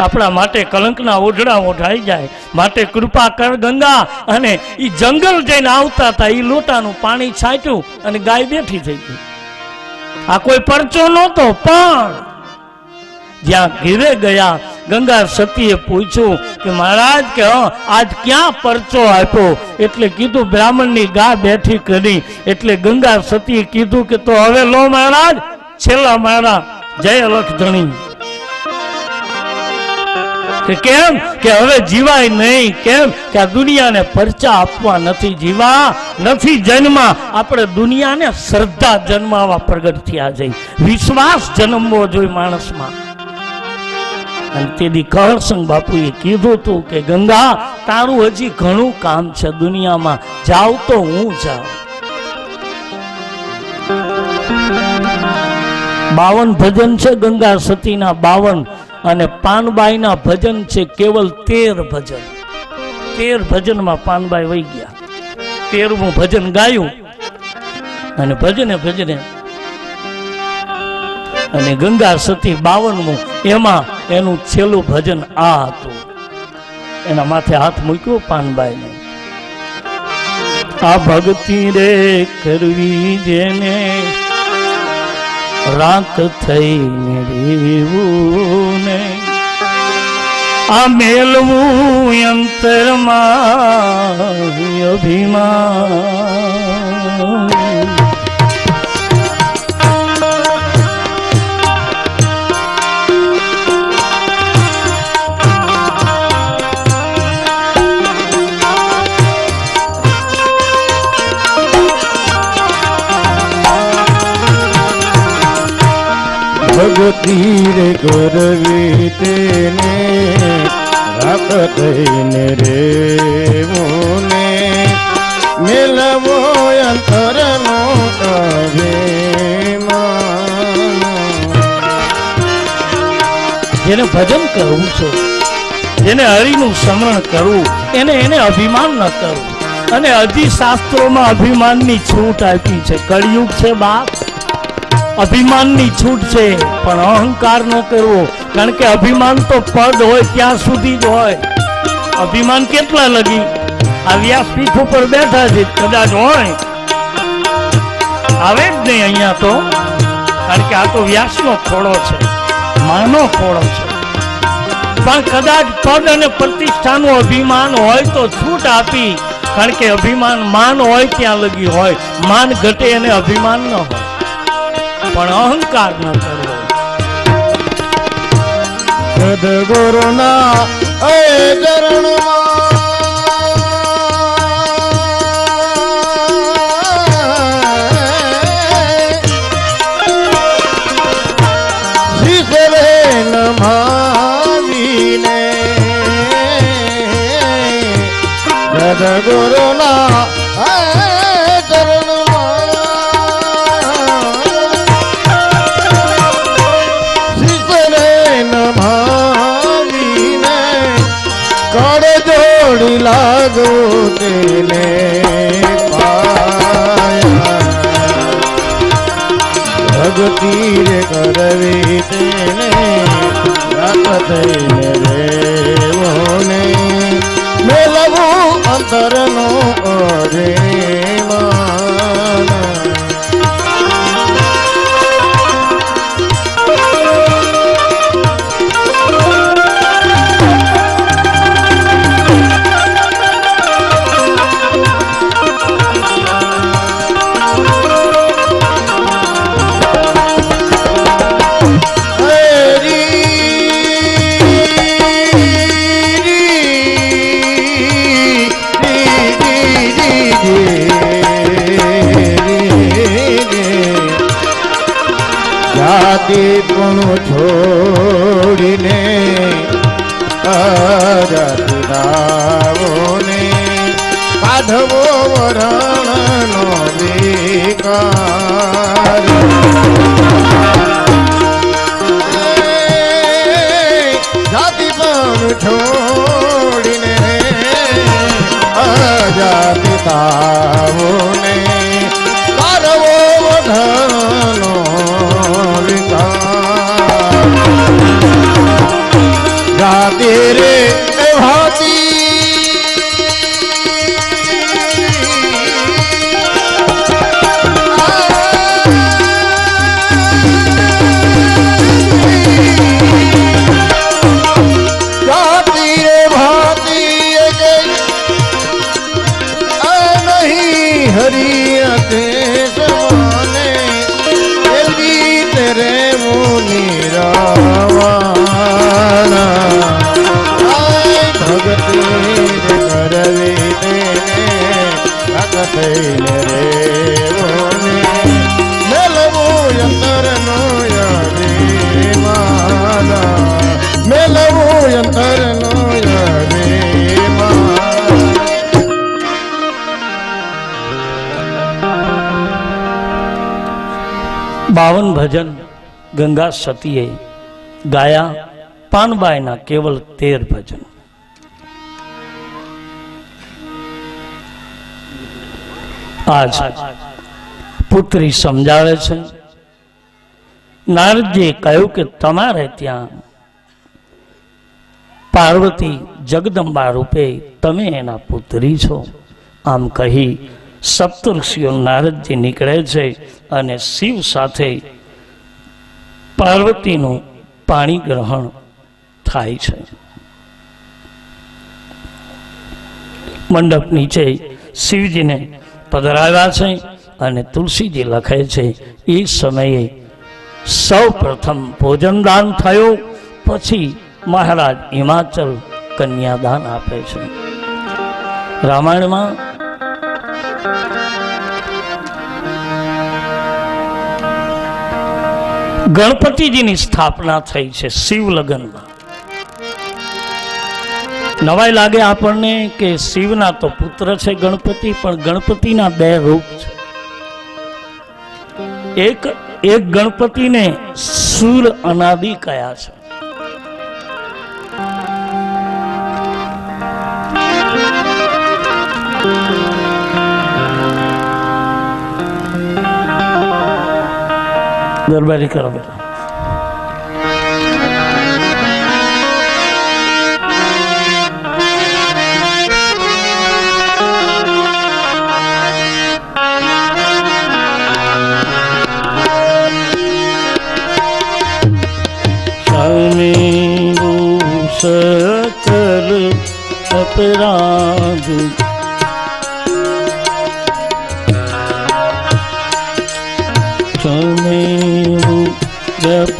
આપણા માટે કલંકના ઓઢડા ઓઢાઈ જાય, માટે કૃપા કર ગંગા. અને એ જંગલ જઈને આવતા હતા, એ લોટાનું પાણી છાંટ્યું અને ગાય બેઠી થઈ ગઈ. આ કોઈ પરચો નહોતો, પણ જ્યાં ઘીરે ગયા ગંગા સતીએ પૂછ્યું કે મહારાજ કે આજ ક્યાં પરચો આપ્યો? એટલે કીધું બ્રાહ્મણની ગા બેઠી કરી. એટલે ગંગા સતીએ કીધું કે તો હવે લો મહારાજ છેલ્લા મારા જય અલખ ધણી. કે કેમ? કે હવે જીવાય નહીં. કેમ? કે આ દુનિયાને પરચા આપવા નથી, જીવા નથી જન્મા. આપણે દુનિયાને શ્રદ્ધા જન્માવા પ્રગટ થયા છે, વિશ્વાસ જન્મવો જોઈએ માણસમાં. અને તેથી કહરસંગ બાપુએ કીધું તું કે ગંગા તારું હજી ઘણું કામ છે દુનિયામાં, જાવ તો હું જાઉં. 52 ભજન છે ગંગા સતીના 52, અને પાનબાઈના ભજન છે કેવલ 13 ભજન. 13 ભજનમાં પાનબાઈ વહી ગયા. 13મું ભજન ગાયું અને ભજને અને ગંગા સતી 52મું, એમાં એનું છેલ્લું ભજન આ હતું. એના માથે હાથ મૂક્યો પાનબાઈને. આ ભક્તિ રે કરવી જેને રાખ થઈને રેવું ને, આ મેલવું અંતરમાં અભિમાન. ભગતિ રે કરવી તેને રાખ થઈને રેવું ને, મેલવો અંતરનો અભિમાન. જેને ભજન કરવું છે, જેને હરિનું સ્મરણ કરવું, એને અભિમાન ન કરવું. અને હજી શાસ્ત્રોમાં અભિમાનની છૂટ આપી છે. કળિયુગ છે બાપ, અભિમાનની છૂટ છે, પણ અહંકાર ન કરવો. કારણ કે અભિમાન તો પદ હોય ત્યાં સુધી જ હોય. અભિમાન કેટલા લગી? આ વ્યાસપીઠ ઉપર બેઠા છે, કદાચ હોય, આવે જ નહીં અહીંયા તો. કારણ કે આ તો વ્યાસનો ખોળો છે, માનો ખોળો છે. પણ કદાચ પદ અને પ્રતિષ્ઠાનું અભિમાન હોય તો છૂટ આપી, કારણ કે અભિમાન માન હોય ત્યાં લગી હોય, માન ઘટે અને અભિમાન ન હોય, પણ અહંકાર ન કરવો. સદગુરુના એ ચરણમાં શીશરે નમાવીને, સદગુરુના લાગો તેને પાયા, ભક્તિ રે કરવી તેને રાત થઈને રેવોને, મેલવું અંતરનો અભિમાન. પણ છોડીને જાતિરાવોને કાઢવો વરણનો વિકાર. જાતિ પણ છોડીને અજાતિતાવોને કાઢવો વરણનો જાતે રે ભાતી જાતિ રે ભાતી નહીં હરિયતે સમાને એવી તેરે ભક્તિ કરવી તેને થઈને રેવોને, મેલવું અંતરનો અભિમાન, મેલવું અંતરનો અભિમાન. બાવન ભજન ગંગા સતીએ ગાયા, પાનબાઈના કેવલ 13 ભજન. આજ પુત્રી સમજાવે છે, નારદજીએ કહ્યું કે તમારે ત્યાં પાર્વતી જગદંબા રૂપે તમે એના પુત્રી છો. આમ કહી સપ્તઋષિઓ નારદજી નીકળે છે અને શિવ સાથે પાર્વતીનું પાણી ગ્રહણ થાય છે. મંડપ નીચે શિવજીને પધરાવ્યા છે અને તુલસીજી લખે છે એ સમયે સૌ પ્રથમ ભોજનદાન થયું, પછી મહારાજ હિમાચલ કન્યાદાન આપે છે. રામાયણમાં ગણપતિજીની સ્થાપના થઈ છે શિવલગ્નમાં. નવાઈ લાગે આપણને કે શિવના તો પુત્ર છે ગણપતિ, પણ ગણપતિના 2 રૂપ છે. એક ગણપતિને સુર અનાદિ કયા છે. દરબારી કરો બેટા.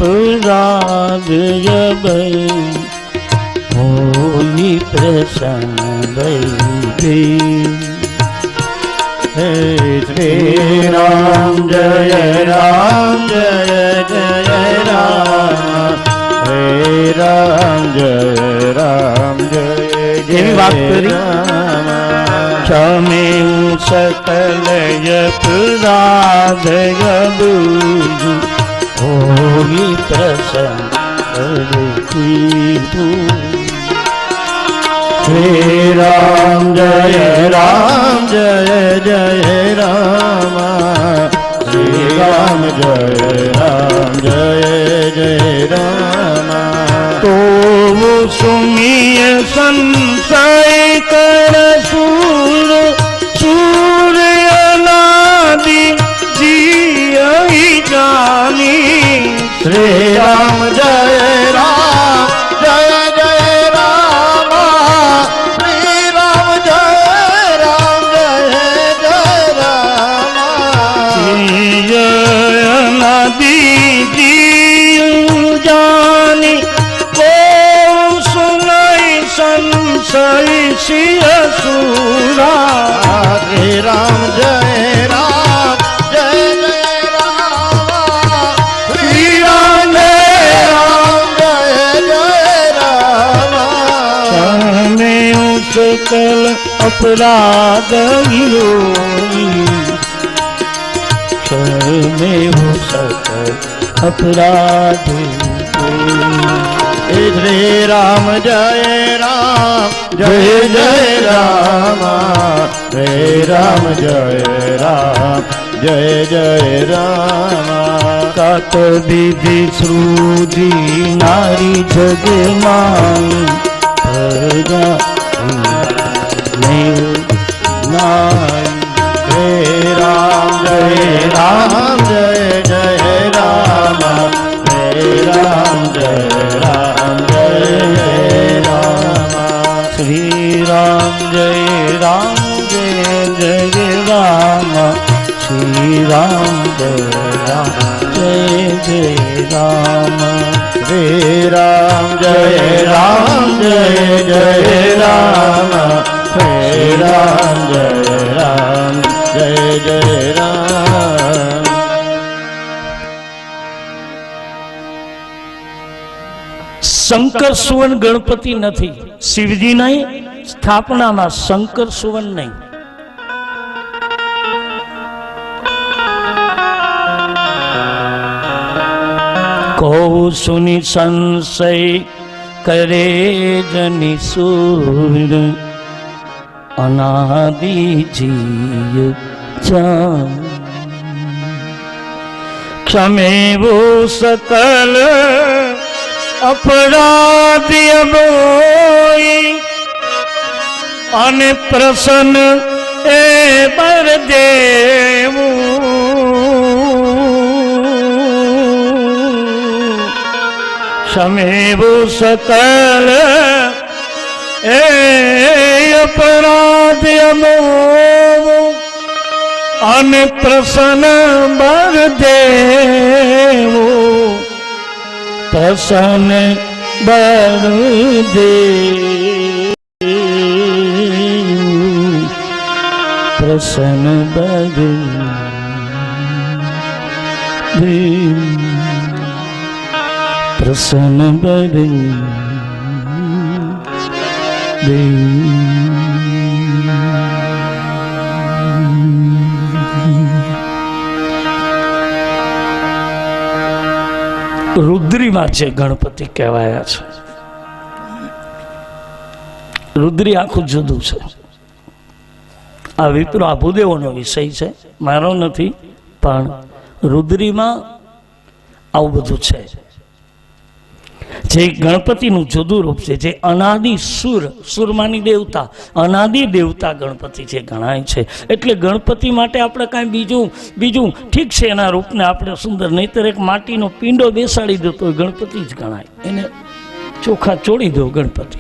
अपराध जब होई प्रसन्न भई। हे श्री राम जय राम जय जय राम। हे राम जय राम जय એવી વાત जय કરી. राम। क्षमे सकल अपराध जब होई प्रसन्न श्री राम जय जय राम। श्री राम जय जय राम। तो वो सुमिय संशय कर सूर सूर्य अनादि जियहि जानी। श्री राम जय जय राम। श्री राम जय जय राम। जिय अनादि जियु जानी। को सुनई संशय सिय सूरा। श्री राम जय जय राम। श्री राम जय जय राम। क्षमे सकल अपराध होई। क्षमे सकल अपराध होई। श्री राम जय जय राम। श्री राम जय जय राम। कात विधि श्रुति नारी जग माई। प्रजा नहीं नाई। श्री राम जय जय राम। श्री राम जय जय राम। श्री राम जय जय राम। श्री राम जय जय राम। श्री राम जय जय राम। श्री राम जय जय राम। શંકર સુવર્ણ ગણપતિ નથી, શિવજીના સ્થાપનામાં શંકર સુવર્ણ નહીં. કહું સુની સંશય કરે જની સૂર. અનાદિ જીય જાન. ક્ષમેવો સકલ अपराधी अबोई. અને પ્રસન્ન એ બર દેવું. ક્ષમેવો સકલ એ અપરાધી અબોઈ. અને પ્રસન્ન બર દેવું. પ્રસન્ન બળદેવ. પ્રસન્ન બળદેવ. પ્રસન્ન બળદેવ. રુદ્રીમાં છે ગણપતિ કહેવાયા છે. રુદ્રી આખું જુદું છે. આ વિપ્રો આ ભૂદેવોનો વિષય છે, મારો નથી. પણ રુદ્રીમાં આવું બધું છે. જે ગણપતિનું જુદું રૂપ છે, જે અનાદિ સુરમાની દેવતા, અનાદિ દેવતા ગણપતિ જે ગણાય છે. એટલે ગણપતિ માટે આપણે કાંઈ બીજું ઠીક છે, એના રૂપને આપણે સુંદર, નહીતર એક માટીનો પિંડો બેસાડી દો તો ગણપતિ જ ગણાય. એને ચોખા ચોડી દો ગણપતિ.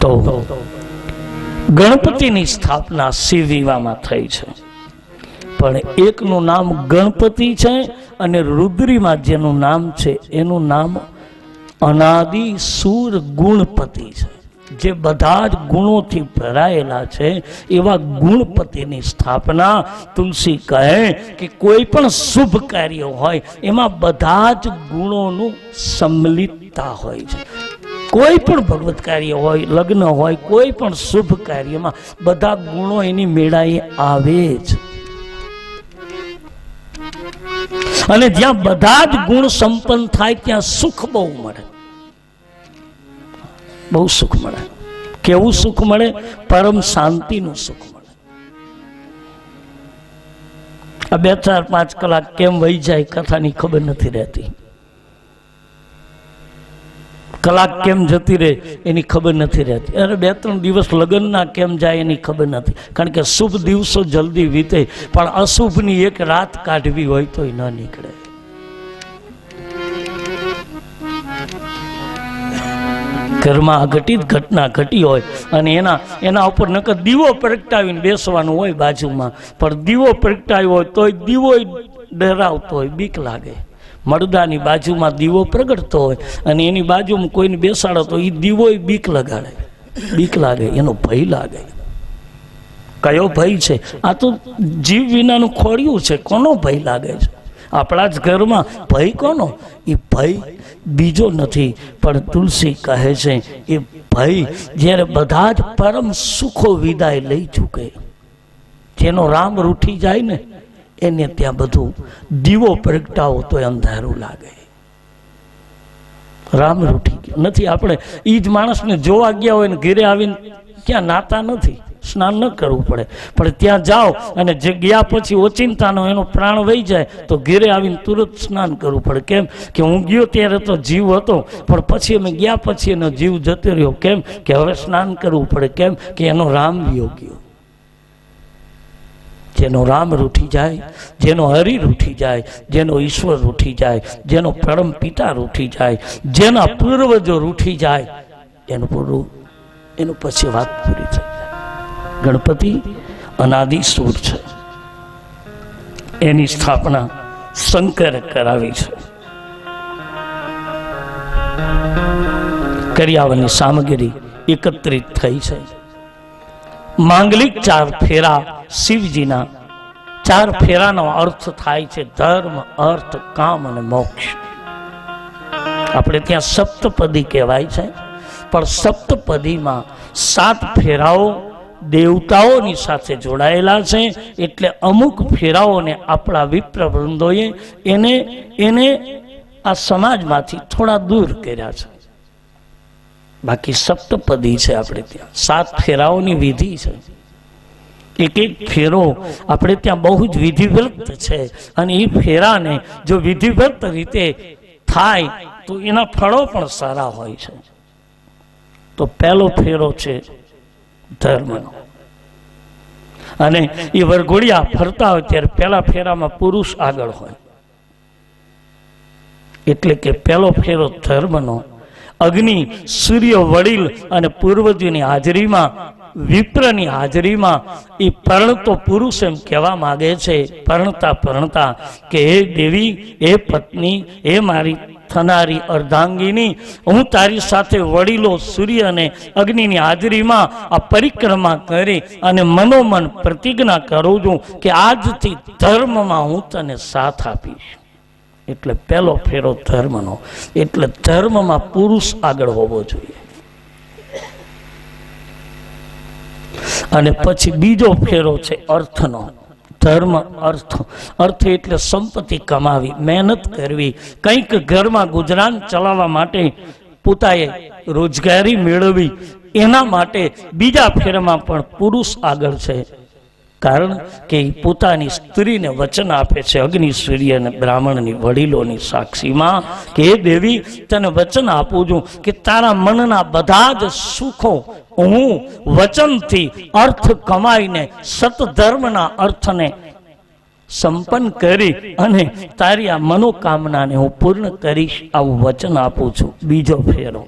તો ગણપતિની સ્થાપના શિવ વિવાહમાં થઈ છે. પણ એકનું નામ ગણપતિ છે અને રુદ્રીમાં જેનું નામ છે એનું નામ અનાદિ સુર ગુણપતિ છે. જે બધા જ ગુણોથી ભરાયેલા છે એવા ગુણપતિની સ્થાપના તુલસી કહે કે કોઈ પણ શુભ કાર્ય હોય એમાં બધા જ ગુણોનું સંમિલિતતા હોય છે. કોઈ પણ ભગવત કાર્ય હોય, લગ્ન હોય, કોઈ પણ શુભ કાર્યમાં બધા ગુણો એની મેળાએ આવે જ. અને જ્યાં બધા જ ગુણ સંપન્ન થાય ત્યાં સુખ બહુ મળે, બહુ સુખ મળે. કેવું સુખ મળે? પરમ શાંતિનું સુખ મળે. આ 2-4-5 કલાક કેમ વહી જાય કથાની ખબર નથી રહેતી. કલાક કેમ જતી રહે એની ખબર નથી રહેતી. અરે 2-3 દિવસ લગ્નના કેમ જાય એની ખબર નથી. કારણ કે શુભ દિવસો જલ્દી વીતે, પણ અશુભની એક રાત કાઢવી હોય તો ન નીકળે. ઘરમાં અઘટિત ઘટના ઘટી હોય અને એના ઉપર નકર દીવો પ્રગટાવીને બેસવાનું હોય બાજુમાં, પણ દીવો પ્રગટાવ્યો હોય તોય દીવો ડરાવતો હોય, બીક લાગે. મળદાની બાજુમાં દીવો પ્રગટતો હોય અને એની બાજુમાં કોઈને બેસાડો તો એ દીવો બીક લગાડે, બીક લાગે, એનો ભય લાગે. કયો ભય છે? આ તો જીવ વિનાનું ખોડિયું છે. કોનો ભય લાગે છે? આપણા જ ઘરમાં ભય કોનો? એ ભય બીજો નથી, પણ તુલસી કહે છે એ ભય જ્યારે બધા જ પરમ સુખો વિદાય લઈ ચૂકે, જેનો રામ રૂઠી જાય ને એને ત્યાં બધું દીવો પ્રગટાવો તો અંધારું લાગે. રામ રૂઠી ગયો નથી. આપણે એ જ માણસને જોવા ગયા હોય ને ઘરે આવીને ક્યાં નાતા નથી, સ્નાન ન કરવું પડે, પણ ત્યાં જાઓ અને જે ગયા પછી ઓચિંતાનો એનો પ્રાણ વહી જાય તો ઘેરે આવીને તુરંત સ્નાન કરવું પડે. કેમ કે હું ગયો ત્યારે તો જીવ હતો, પણ પછી અમે ગયા પછી એનો જીવ જતો રહ્યો. કેમ કે હવે સ્નાન કરવું પડે. કેમ કે એનો રામ વિયો ગયો. જેનો રામ રૂઠી જાય, જેનો હરિ રૂઠી જાય, જેનો ઈશ્વર રૂઠી જાય, જેનો પરમ પિતા રૂઠી જાય, જેના પૂર્વજો રૂઠી જાય, એનું પછી વાત પૂરી થઈ. ગણપતિ અનાદિ સૂર છે. એની સ્થાપના શંકરે કરાવી છે. કર્યાવરની સામગ્રી એકત્રિત થઈ છે. માંગલિક 4 ફેરા શિવજીના 4 ફેરાનો અર્થ થાય છે ધર્મ, અર્થ, કામ અને મોક્ષ. આપણે ત્યાં સપ્તપદી કહેવાય છે, પણ સપ્તપદીમાં 7 ફેરાઓ દેવતાઓની સાથે જોડાયેલા છે. એટલે અમુક ફેરાઓને આપણા વિપ્રવૃંદોએ એને આ સમાજમાંથી થોડા દૂર કર્યા છે. બાકી સપ્તપદી છે આપણે ત્યાં. 7 ફેરાઓની વિધિ છે. એક ફેરો આપણે ત્યાં બહુ જ વિધિવત છે અને એ ફેરાને જો વિધિવત રીતે થાય તો એના ફળો પણ સારા હોય છે. તો પહેલો ફેરો છે ધર્મનો. અને એ વરઘોડિયા ફરતા હોય ત્યારે પહેલા ફેરામાં પુરુષ આગળ હોય, એટલે કે પહેલો ફેરો ધર્મનો. અગ્નિ, સૂર્ય, વડીલ અને પૂર્વજોની હાજરીમાં, વિપ્રની હાજરીમાં એ પરણતો પુરુષ એમ કહેવા માંગે છે, પરણતા કે હે દેવી, હે પત્ની, હે મારી થનારી અર્ધાંગીની, હું તારી સાથે વડીલો, સૂર્ય અને અગ્નિની હાજરીમાં આ પરિક્રમા કરી અને મનોમન પ્રતિજ્ઞા કરું છું કે આજથી ધર્મમાં હું તને સાથ આપીશ. એટલે પહેલો ફેરો ધર્મનો. એટલે ધર્મમાં પુરુષ આગળ હોવો જોઈએ. અને પછી બીજો ફેરો છે અર્થનો. ધર્મ, અર્થ એટલે સંપત્તિ કમાવી, મહેનત કરવી, કંઈક ઘરમાં ગુજરાન ચલાવવા માટે પોતાએ રોજગારી મેળવી. એના માટે બીજા ફેરામાં પણ પુરુષ આગળ છે. કારણ કે પોતાની સ્ત્રીને વચન આપે છે અગ્નિ, સૂર્ય અને બ્રાહ્મણની વડીલોની સાક્ષીમાં કે હે દેવી, તને વચન આપું છું કે તારા મનના બધા જ સુખો હું વચનથી અર્થ કમાઈને સતધર્મના અર્થને સંપન્ન કરી અને તારી આ મનોકામનાને હું પૂર્ણ કરીશ, આવું વચન આપું છું. બીજો ફેરો.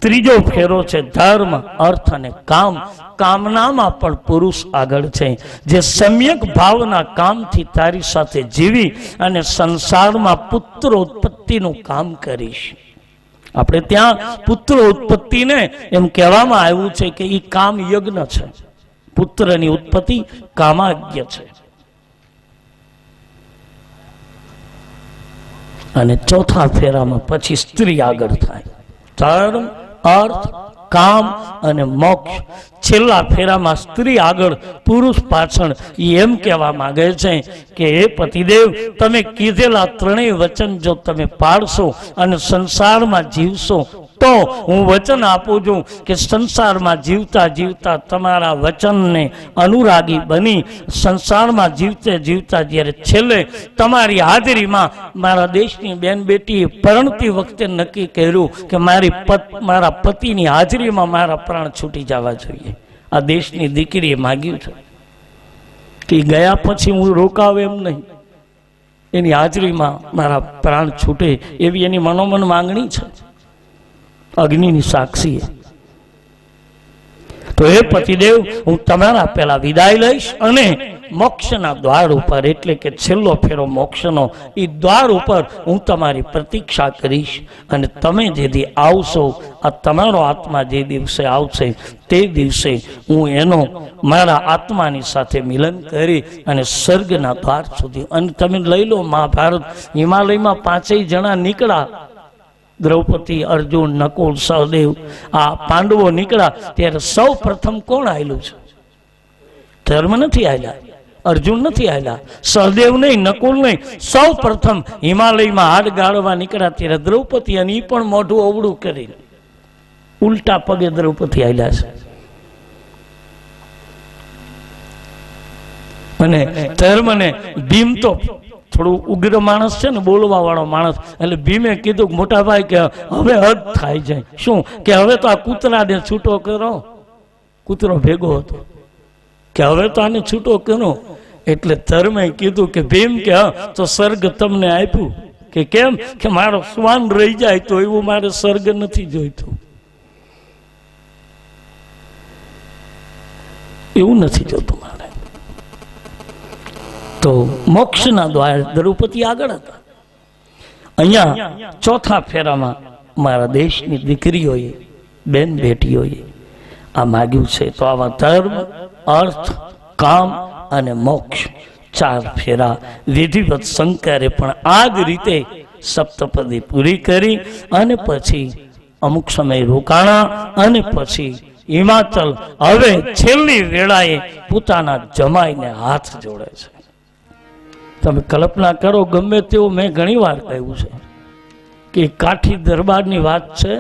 ત્રીજો ફેરો છે ધર્મ, અર્થ અને કામ. કામનામાં પણ પુરુષ આગળ છે, જે સમ્યક ભાવના કામથી તારી સાથે જીવી અને સંસારમાં પુત્ર ઉત્પત્તિનું કામ કરીશ. આપણે ત્યાં પુત્ર ઉત્પત્તિને એમ કહેવામાં આવ્યું છે કે એ કામ યજ્ઞ છે. પુત્રની ઉત્પત્તિ કામાજ્ઞ છે. અને ચોથા ફેરામાં પછી સ્ત્રી આગળ થાય. ધર્મ, અર્થ, કામ અને મોક્ષ. છેલ્લા ફેરામાં સ્ત્રી આગળ, પુરુષ પાછળ. એમ કહેવા માંગે છે કે હે પતિદેવ, તમે કીધેલા ત્રણેય વચન જો તમે પાળશો અને સંસારમાં જીવશો તો હું વચન આપું છું કે સંસારમાં જીવતા જીવતા તમારા વચનને અનુરાગી બની સંસારમાં જીવતે જીવતા જ્યારે છેલ્લે તમારી હાજરીમાં મારા દેશની બેન બેટીએ પરણતી વખતે નક્કી કર્યું કે મારા પતિની હાજરીમાં મારા પ્રાણ છૂટી જવા જોઈએ. આ દેશની દીકરીએ માગ્યું છે કે ગયા પછી હું રોકાવ એમ નહીં, એની હાજરીમાં મારા પ્રાણ છૂટે એવી એની મનોમન માંગણી છે, અગ્નિની સાક્ષીએ. તો એ પતિદેવ, હું તમારા પહેલા વિદાય લઈશ અને મોક્ષના દ્વાર ઉપર, એટલે કે છેલ્લો ફેરો મોક્ષનો, એ દ્વાર ઉપર હું તમારી પ્રતીક્ષા કરીશ. અને તમે જે દી આવશો, આ તમારો આત્મા જે દિવસે આવશે તે દિવસે હું એનો મારા આત્માની સાથે મિલન કરી અને સ્વર્ગના દ્વાર સુધી. અને તમે લઈ લો મહાભારત, હિમાલયમાં 5 જણા નીકળ્યા, દ્રૌપદી, અર્જુન, નકુલ, સહદેવ, આ પાંડવો નીકળ્યા ત્યારે સૌ પ્રથમ કોણ આવેલું છે? ધર્મ નથી આવેલા, અર્જુન નથી આવેલા, સહદેવ નહીં, નકુલ નહીં. સૌ પ્રથમ હિમાલયમાં હાડ ગાળવા નીકળ્યા ત્યારે દ્રૌપદી, અને એ પણ મોઢું અવળું કરી ઉલટા પગે દ્રૌપદી આવેલા છે. અને ધર્મ ને ભીમ તો થોડું ઉગ્ર માણસ છે ને, બોલવા વાળો માણસ, એટલે ભીમે કીધું કે મોટા ભાઈ કે હવે હદ થાય છે. શું કે હવે તો આ કૂતરાને છૂટો કરો. કૂતરો ભેગો હતો કે હવે તો આને છૂટો કરો. એટલે ધર્મે કીધું કે ભીમ કે હા, તો સ્વર્ગ તમને આપ્યું. કે કેમ? કે મારો શ્વાન રહી જાય તો એવું મારે સ્વર્ગ નથી જોઈતું, એવું નથી જોતું મારે. તો મોક્ષના દ્વાર દ્રૌપદી આગળ હતા. અહીંયા ચોથા ફેરામાં મારા દેશની દીકરીઓએ, બેન બેટીઓએ આ માગ્યું છે. તો આવા ધર્મ, અર્થ, કામ અને મોક્ષ 4 ફેરા વિધિવત શંકરે પણ આ જ રીતે સપ્તપદી પૂરી કરી અને પછી અમુક સમય રોકાણા અને પછી હિમાચલ હવે છેલ્લી વેળાએ પોતાના જમાઈને હાથ જોડે છે. તમે કલ્પના કરો, ગમે તેવું મેં ઘણી વાર કહ્યું છે કે કાઠી દરબારની વાત છે.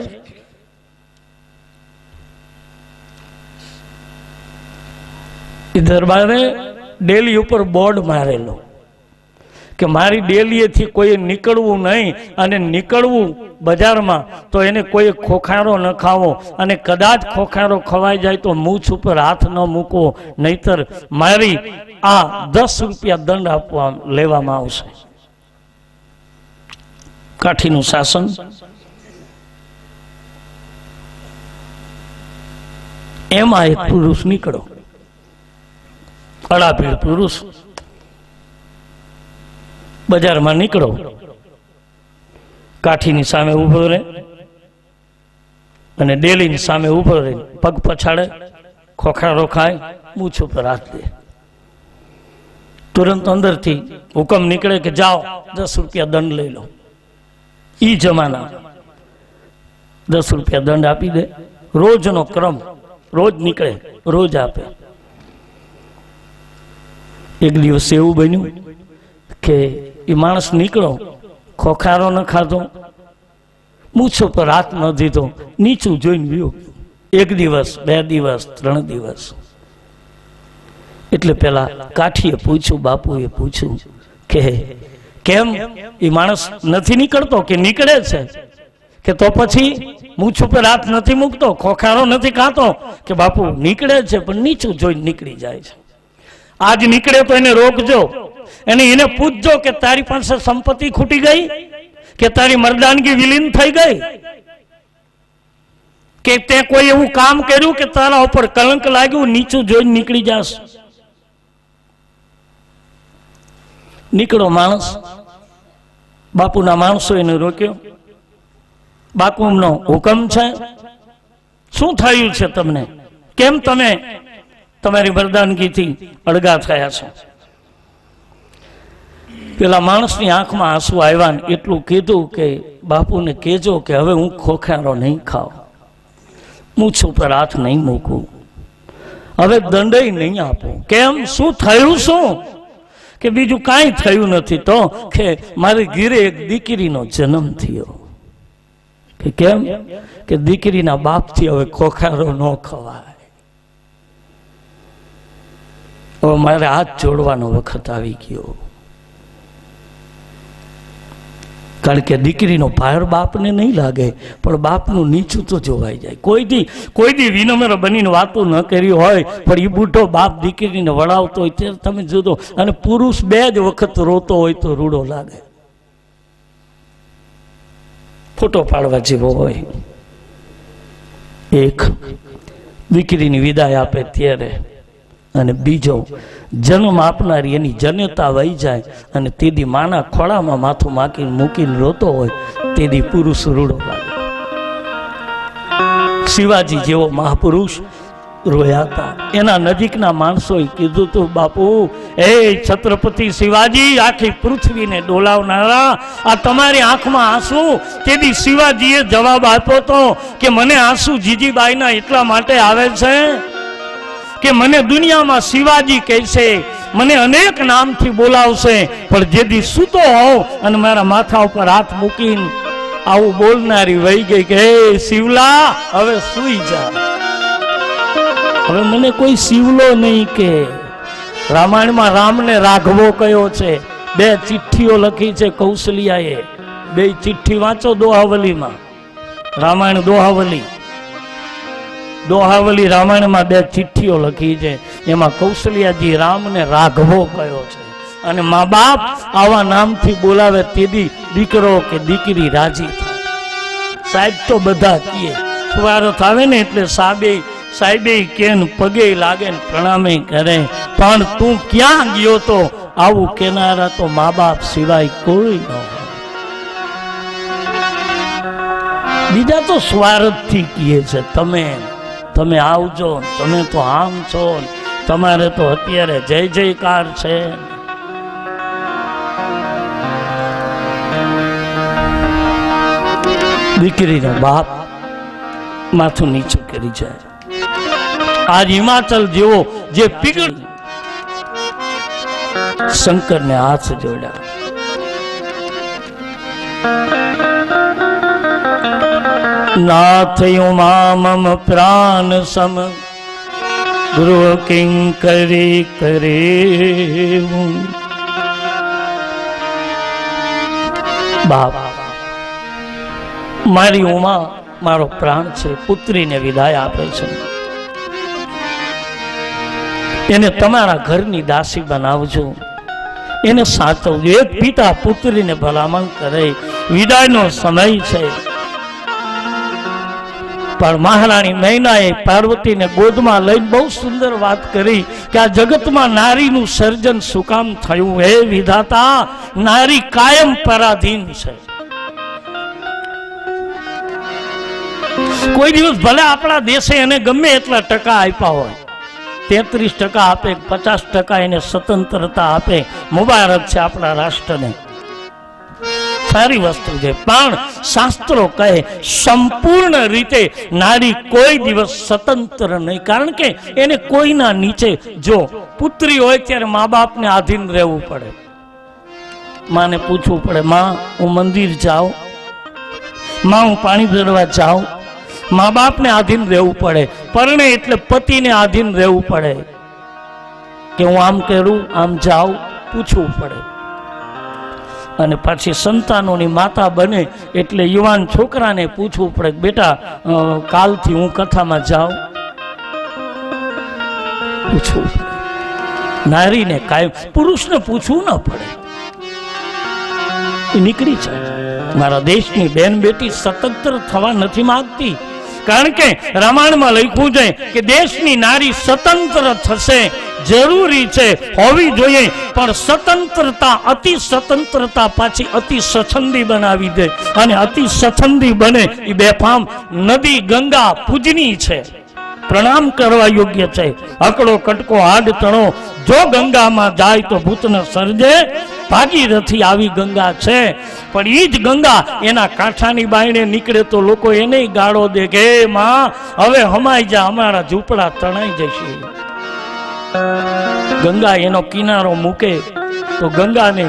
એ દરબારે ડેલી ઉપર બોર્ડ મારેલો કે મારી ડેલીએથી કોઈ નીકળવું નહીં, અને નીકળવું બજારમાં તો એને કોઈ ખોખારો ન ખાવો, અને કદાચ ખોખારો ખવાઈ જાય તો મૂછ ઉપર હાથ ન મૂકવો, નહીતર મારી આ 10 રૂપિયા દંડ આપવા લેવામાં આવશે. કાઠીનું શાસન. એમાં એક પુરુષ નીકળો, અડાભીડ પુરુષ, બજારમાં નીકળો, કાઠીની સામે ઉભો રહે અને ડેલીની સામે ઉભો રહે, પગ પછાડે, ખોખારો ખાય, મૂછ ઉપર હાથ દે. તુરંત અંદરથી હુકમ નીકળે કે જાઓ 10 રૂપિયા દંડ લઈ લો. ઈ જમાના 10 રૂપિયા દંડ આપી દે. રોજનો ક્રમ, રોજ નીકળે, રોજ આપે. એક દિવસ એવું બન્યું કે એ માણસ નીકળો, ખોખારો ન ખાધો, મૂછો પર હાથ ન દીધો, નીચું જોઈને ગયો. 1 દિવસ, 2 દિવસ, 3 દિવસ. એટલે પેલા કાઠીએ પૂછ્યું, બાપુએ પૂછ્યું કે કેમ એ માણસ નથી નીકળતો કે નીકળે છે? કે તો પછી મૂછ ઉપર હાથ નથી મૂકતો, ખોખારો નથી ખાતો? કે બાપુ નીકળે છે પણ નીચું જોઈને નીકળી જાય છે. આજ નીકળે તો એને રોકજો, એને પૂછજો કે તારી પાસે સંપત્તિ ખૂટી ગઈ કે તારી મર્દાનગી વિલીન થઈ ગઈ. કે તે કોઈ એવું કામ કર્યું કે તારા ઉપર કલંક લાગ્યું, નીચું જોઈને નીકળી જાસ? નીકળો માણસ. બાપુના માણસો એને રોક્યો. બાપુનો હુકમ છે, શું થયું છે તમને? કેમ તમે તમારી વરદાનગીથી અળગા થયા છો? પેલા માણસની આંખમાં આંસુ આવ્યા ને એટલું કીધું કે બાપુને કહેજો કે હવે હું ખોખારો નહીં ખાઉં, મૂછ ઉપર હાથ નહીં મૂકું, હવે દંડય નહીં આપું. કેમ, શું થયું? શું કે બીજું કાંઈ થયું નથી, તો કે મારી ઘીરે એક દીકરીનો જન્મ થયો. કે કેમ? કે દીકરીના બાપથી હવે ખોખારો ન ખવાય. હવે મારે હાથ જોડવાનો વખત આવી ગયો. કારણ કે દીકરીનો ભાર બાપને નહીં લાગે, પણ બાપનું નીચું તો જોવાઈ જાય. કોઈ દી વિનમ્ર બનીને વાતો ન કરી હોય, પણ એ બુઢો બાપ દીકરીને વળાવતો હોય ત્યારે તમે જોજો. અને પુરુષ 2 જ વખત રોતો હોય તો રૂડો લાગે, ફોટો પાડવા જેવો હોય. એક દીકરીની વિદાય આપે ત્યારે, અને બીજો જન્મ આપનારી એની જન્યતા વહી જાય અને તેદી માના ખોળામાં માથું મૂકીને રોતો હોય તેદી પુરુષ રૂડો લાગે. શિવાજી જેવો મહાપુરુષ રોયા હતા. એના નજીકના માણસોએ કીધું તું, બાપુ, એ છત્રપતિ શિવાજી, આખી પૃથ્વીને ડોલાવનારા, આ તમારી આંખમાં આંસુ. તેદી શિવાજીએ જવાબ આપ્યો તો કે મને આંસુ જીજીબાઈના એટલા માટે આવે છે કે મને દુનિયામાં શિવાજી કહેશે, મને અનેક નામથી બોલાવશે, પણ જેથી સૂતો હોઉં અને મારા માથા ઉપર હાથ મૂકીને આવું બોલનારી વહી ગઈ કે હે શિવલા, હવે સૂઈ જા. હવે મને કોઈ શિવલો નહીં કે. રામાયણમાં રામને રાઘવો કયો છે, 2 ચિઠ્ઠીઓ લખી છે કૌશલ્યાએ. 2 ચિઠ્ઠી વાંચો દોહાવલીમાં. રામાયણ દોહાવલી રામાયણમાં 2 ચિઠ્ઠીઓ લખી છે. એમાં કૌશલ્યાજી રામને રાઘવો કયો છે. અને મા બાપ આવા નામથી બોલાવે તેથી દીકરો કે દીકરી રાજી થાય. સાહેબ તો બધા કહે, સુવારથ આવે ને એટલે સાહેબે કે પગે લાગે ને પ્રણામે કરે, પણ તું ક્યાં ગયો તો આવું કેનારા તો મા બાપ સિવાય કોઈ ન હોય. બીજા તો સ્વાર્થથી કહે છે, તમે આવજો, તમે તો આમ છો, તમારે તો અત્યારે જય જયકાર છે. દીકરીનો બાપ માથું નીચું કરી જાય. આજ હિમાચલ જેવો જે પીગળ શંકરને હાથ જોડ્યા. નાથ મમ પ્રાણ સમ ગૃહ કિંકરી કરે. બાપ, મારી ઉમા મારો પ્રાણ છે, પુત્રીને વિદાય આપે છે. એને તમારા ઘરની દાસી બનાવજો, એને સાચવજો. એક પિતા પુત્રીને ભલામણ કરે, વિદાયનો સમય છે. પણ મહારાણી નૈનાએ પાર્વતીને ગોદમાં લઈને બહુ સુંદર વાત કરી કે આ જગતમાં નારીનું સર્જન શું કામ થયું? હે વિધાતા, નારી કાયમ પરાધીન છે. કોઈ દિવસ ભલે આપણા દેશે એને ગમે એટલા ટકા આપ્યા હોય, 33% આપે, 50% એને સ્વતંત્રતા આપે, મુબારક છે આપણા રાષ્ટ્રને, સારી વસ્તુ છે. પણ શાસ્ત્રો કહે સંપૂર્ણ રીતે નારી કોઈ દિવસ સ્વતંત્ર નહીં. કારણ કે એને કોઈના નીચે, જો પુત્રી હોય ત્યારે મા બાપને આધીન રહેવું પડે. માને પૂછવું પડે, માં હું મંદિર જાઉં, માં હું પાણી ભરવા જાઉં. મા બાપને આધીન રહેવું પડે. પરણે એટલે પતિને આધીન રહેવું પડે કે હું આમ કરું, આમ જાઉં, પૂછવું પડે. અને પાછી સંતાનોની માતા બને એટલે યુવાન છોકરાને પૂછવું પડે, બેટા કાલથી હું કથામાં જાઉં, પૂછવું પડે. નારીને કાયમ, પુરુષને પૂછવું ન પડે, એ નીકળી જાય. મારા દેશની બેન બેટી સ્વતંત્ર થવા નથી માંગતી, કારણ કે રામાયણમાં લખ્યું છે કે દેશની નારી સ્વતંત્ર થશે, જરૂરી છે, હોવી જોઈએ, પણ સ્વતંત્રતા, અતિ સ્વતંત્રતા પાછી અતિ સ્વચ્છંદી બનાવી દે, અને અતિ સ્વચ્છંદી બને એ બેફામ નદી ગંગા પૂજની છે, પ્રણામ કરવા યોગ્ય છે. અકડો કટકો આડ તણો જો ગંગામાં જાય તો ભૂતને સર્જે, ભાગીરથી આવી ગંગા છે. પણ ઈ જ ગંગા એના કાંઠાની બાયણે નીકળે તો લોકો એને ગાળો દે કે હે માં હવે હમાઈ જા, અમારા ઝૂંપડા તણાઈ જશે. ગંગા એનો કિનારો મૂકે તો ગંગાને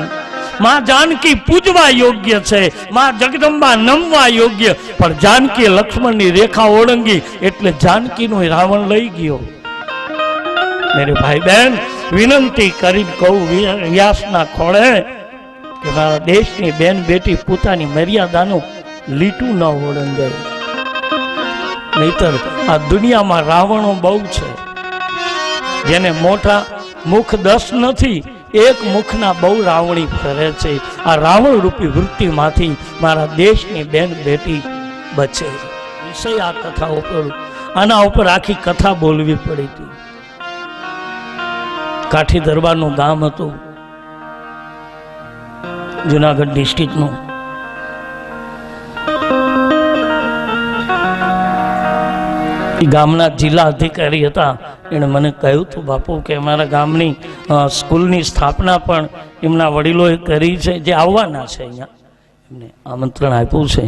માં જાનકી પૂજવા યોગ્ય છે, માં જગદંબા નમવા યોગ્ય, પણ જાનકી લક્ષ્મણની રેખા ઓળંગી એટલે જાનકીનો રાવણ લઈ ગયો. મેરે ભાઈ બહેન, વિનંતી કરી કહું વ્યાસના ખોળે કે મારા દેશની બેન બેટી પોતાની મર્યાદાનું લીટું ન ઓળંગે, નહીતર આ દુનિયામાં રાવણો બહુ છે, જેને મોટા મુખ 10 નથી, એક મુખના બહુ રાવણી ફરે છે. આ રાવણ રૂપી વૃત્તિમાંથી મારા દેશની બેન બેટી બચે. વિષય આ કથા ઉપર, આના ઉપર આખી કથા બોલવી પડી હતી. કાઠી દરબારનું ગામ હતું, જુનાગઢ ડિસ્ટ્રિક્ટનું. ગામના જિલ્લા અધિકારી હતા, એણે મને કહ્યું હતું બાપુ કે અમારા ગામની સ્કૂલની સ્થાપના પણ એમના વડીલોએ કરી છે, જે આવવાના છે અહીંયા, એમને આમંત્રણ આપ્યું છે.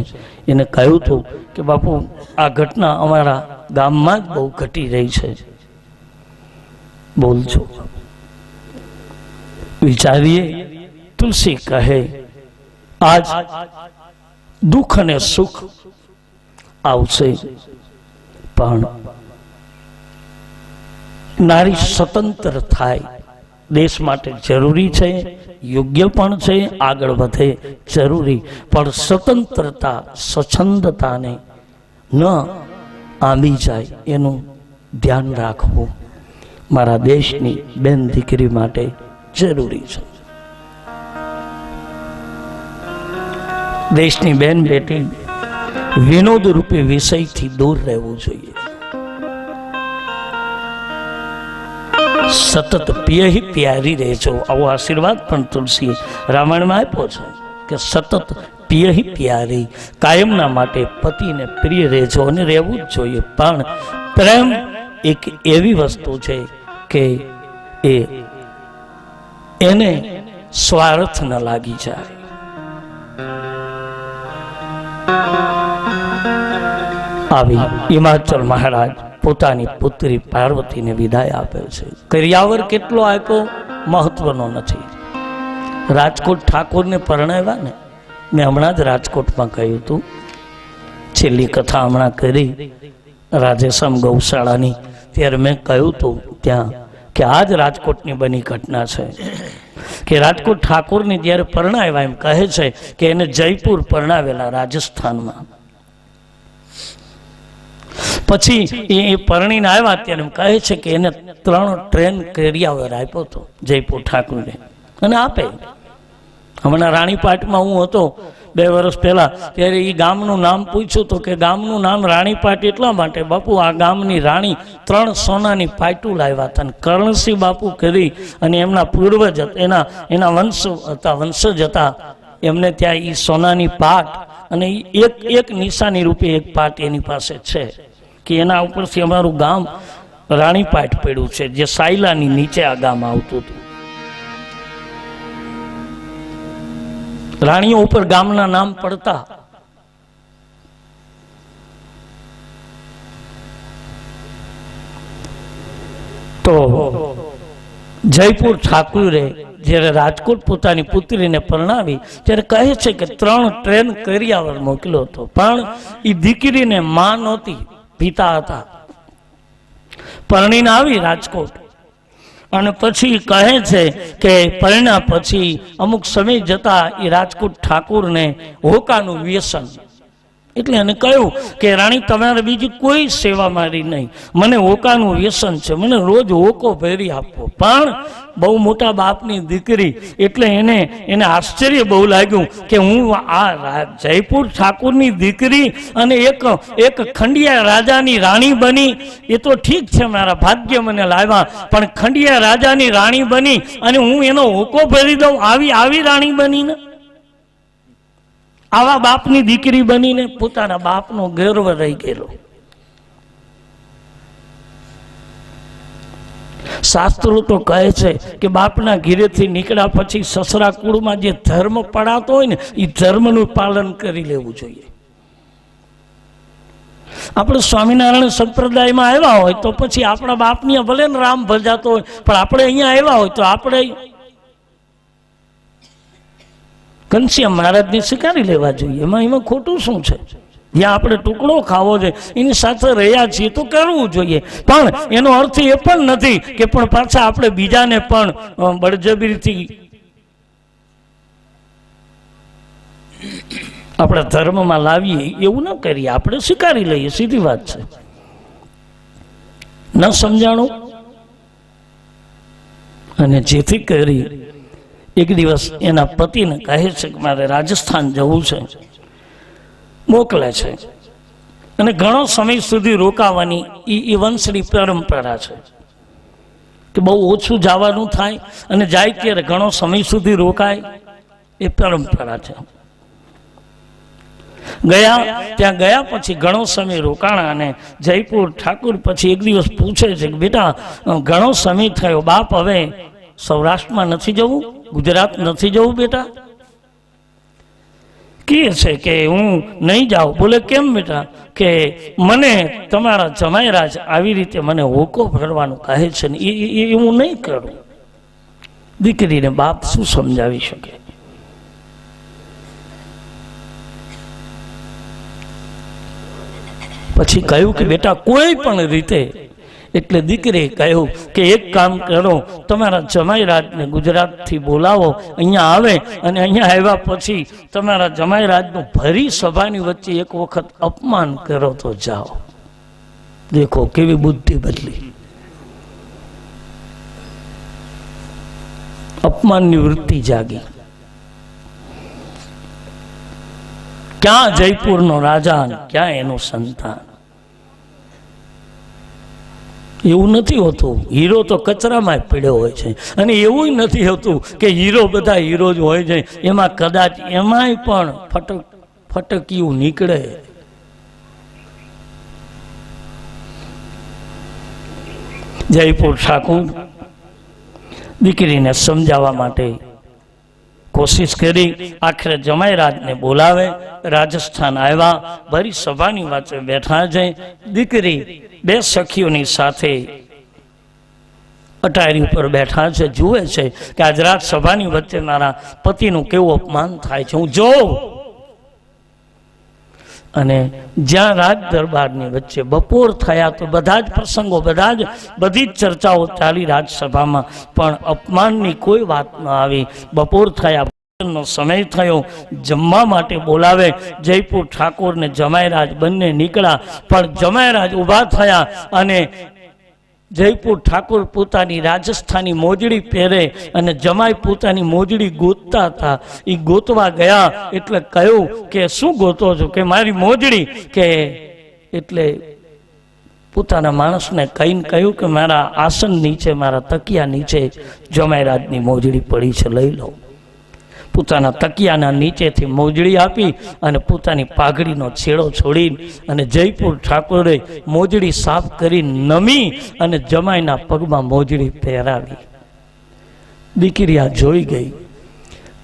એને કહ્યું હતું કે બાપુ આ ઘટના અમારા ગામમાં જ બહુ ઘટી રહી છે, બોલજો. વિચારીએ, તુલસી કહે આજ દુઃખ અને સુખ આવશે, પણ નારી સ્વતંત્ર થાય દેશ માટે જરૂરી છે, યોગ્ય પણ છે, આગળ વધે જરૂરી, પણ સ્વતંત્રતા સ્વચ્છંદતાને ન આંબી જાય એનું ધ્યાન રાખવું મારા દેશની બેન દીકરી માટે જરૂરી છે. દેશની બેન બેટી વિનોદ રૂપી વિષયથી દૂર રહેવું જોઈએ. સતત પિયહી પ્યારી રહેજો, આવો આશીર્વાદ પણ તુલસી રામાયણમાં આપ્યો છે કે સતત પિયહી પ્યારી, કાયમના માટે પતિને પ્રિય રહેજો, અને રહેવું જ જોઈએ. પણ પ્રેમ એક એવી વસ્તુ છે કે એને સ્વાર્થ ન લાગી જાય. આવી હિમાચલ મહારાજ પોતાની પુત્રી પાર્વતીને વિદાય આપે છે. કરિયાવર કેટલો આપ્યો મહત્વનો નથી. રાજકોટ ઠાકોરને પરણાવ્યા ને, મેં હમણાં જ રાજકોટમાં કહ્યું હતું, છેલ્લી કથા હમણાં કરી રાજેશમ ગૌશાળાની, ત્યારે મેં કહ્યું હતું ત્યાં કે આ જ રાજકોટની બની ઘટના છે કે રાજકોટ ઠાકોરને જ્યારે પરણાવ્યા, એમ કહે છે કે એને જયપુર પરણાવેલા રાજસ્થાનમાં. પછી એ પરણીને આવ્યા ત્યારે એમ કહે છે કે એને 3 ટ્રેન કરિયાવર આપ્યો હતો જયપુર ઠાકોરને, અને આપે. હમણાં રાણીપાટમાં હું હતો 2 વર્ષ પહેલા, ત્યારે એ ગામનું નામ પૂછ્યું તો કે ગામનું નામ રાણીપાટ એટલા માટે બાપુ આ ગામની રાણી 3 સોનાની પાટું લાવ્યા હતા, અને કરણસિંહ બાપુ કરી અને એમના પૂર્વજ એના વંશજ હતા, એમને ત્યાં એ સોનાની પાટ, અને એક નિશાની રૂપે એક પાટ એની પાસે છે કે એના ઉપરથી અમારું ગામ રાણીપાટ પડ્યું છે, જે સાયલાની નીચે આ ગામ આવતું હતું. રાણીઓ ઉપર ગામના નામ પડતા. તો જયપુર ઠાકુરે જ્યારે રાજકોટ પોતાની પુત્રીને પરણાવી ત્યારે કહે છે કે 3 ટ્રેન કરિયાવર મોકલ્યો હતો, પણ એ દીકરીને માં નહોતી, પિતા હતા. પરણીને આવી રાજકોટ, અને પછી કહે છે કે પરણ્યા પછી અમુક સમય જતા એ રાજકોટ ઠાકોરને હોકાનું વ્યસન, એટલે એને કહ્યું કે રાણી તમારે બીજી કોઈ સેવા મારી નહીં, મને ઓકાનું વ્યસન છે, મને રોજ ઓકો ભેરી આપો. પણ બહુ મોટા બાપની દીકરી એટલે એને આશ્ચર્ય બહુ લાગ્યું કે હું આ જયપુર ઠાકોરની દીકરી અને એક ખંડિયા રાજાની રાણી બની, એ તો ઠીક છે, મારા ભાગ્ય મને લાવ્યા, પણ ખંડિયા રાજાની રાણી બની અને હું એનો ઓકો ભરી દઉં, આવી રાણી બનીને, આવા બાપની દીકરી બનીને પોતાના બાપનો ગર્વ રહી ગયેલો. શાસ્ત્રો તો કહે છે કે બાપના ઘીરેથી નીકળ્યા પછી સસરા કુળમાં જે ધર્મ પડાતો હોય ને એ ધર્મનું પાલન કરી લેવું જોઈએ. આપણે સ્વામિનારાયણ સંપ્રદાયમાં આવ્યા હોય તો પછી આપણા બાપની ભલે ને રામ ભજાતો હોય, પણ આપણે અહીંયા આવ્યા હોય તો આપણે ઘનશ્યામ મહારાજને સ્વીકારી લેવા જોઈએ. એમાં ખોટું શું છે? જ્યાં આપણે ટુકડો ખાવો છે એની સાથે રહ્યા છીએ તો કરવું જોઈએ, પણ એનો અર્થ એ પણ નથી કે પણ પાછા આપણે બીજાને પણ બળજબરીથી આપણા ધર્મમાં લાવીએ, એવું ન કરીએ. આપણે સ્વીકારી લઈએ, સીધી વાત છે. ન સમજાણું. અને જેથી કરી એક દિવસ એના પતિને કહે છે કે મારે રાજસ્થાન જવું છે, મોકલે છે, અને ઘણો સમય સુધી રોકાવાની એ વંશની પરંપરા છે કે બહુ ઓછું જવાનું થાય અને જાય ત્યારે ઘણો સમય સુધી રોકાય, એ પરંપરા છે. ત્યાં ગયા પછી ઘણો સમય રોકાણા અને જયપુર ઠાકુર પછી એક દિવસ પૂછે છે કે બેટા ઘણો સમય થયો, બાપ હવે સૌરાષ્ટ્રમાં નથી જવું, ગુજરાત નથી જવું બેટા? કહે છે કે હું નહીં જાઉં. બોલે કેમ બેટા? કે મને તમારા જમાઈરાજ આવી રીતે મને હોકો ભરવાનું કહે છે ને એ હું નહીં કરું. દીકરીને બાપ શું સમજાવી શકે? પછી કહ્યું કે બેટા કોઈ પણ રીતે, એટલે દીકરીએ કહ્યું કે એક કામ કરો, તમારા જમાઈરાજને ગુજરાતથી બોલાવો, અહીંયા આવે અને અહીંયા આવ્યા પછી તમારા જમાઈરાજનું ભરી સભાની વચ્ચે એક વખત અપમાન કરો તો જાઓ. દેખો કેવી બુદ્ધિ બદલી. અપમાનની વૃત્તિ જાગી. ક્યાં જયપુરનો રાજા, ક્યાં એનું સંતાન? એવું નથી હોતું. હીરો તો કચરામાં પડ્યો હોય છે, અને એવું નથી હોતું કે હીરો બધા હીરો જ હોય છે. એમાં કદાચ એમાંય પણ ફટકિયું નીકળે. જયપુર ઠાકુર દીકરીને સમજાવવા માટે કોશિશ કરી, આખરે જમાઈરાજને બોલાવે. રાજસ્થાન આવ્યા, ભરી સભાની વચ્ચે બેઠા છે. દીકરી બે સખીઓની સાથે અટારી ઉપર બેઠા છે, જુએ છે કે આજ રાત સભાની વચ્ચે મારા પતિનું કેવું અપમાન થાય છે, હું જોઉં. અને જ્યાં રાજ દરબારની વચ્ચે બપોર થયા તો બધા જ પ્રસંગો, બધી જ ચર્ચાઓ ચાલી રાજસભામાં, પણ અપમાનની કોઈ વાત ન આવી. બપોર થયા, નો સમય થયો, જમવા માટે બોલાવે. જયપુર ઠાકોર ને જમાઈરાજ બંને નીકળ્યા, પણ જમાઈરાજ ઊભા થયા અને જયપુર ઠાકોર પોતાની રાજસ્થાની મોજડી પહેરે અને જમાઈ પોતાની મોજડી ગોતતા હતા. એ ગોતવા ગયા એટલે કહ્યું કે શું ગોતો છો? કે મારી મોજડી. કે એટલે પોતાના માણસને કહીને કહ્યું કે મારા આસન નીચે, મારા તકિયા નીચે જમાઈરાજની મોજડી પડી છે, લઈ લો. પોતાના તકિયાના નીચેથી મોજડી આપી અને પોતાની પાઘડીનો છેડો છોડી અને જયપુર ઠાકોરે મોજડી સાફ કરી નમી અને જમાઈના પગમાં મોજડી પહેરાવી. દીકરી આ જોઈ ગઈ.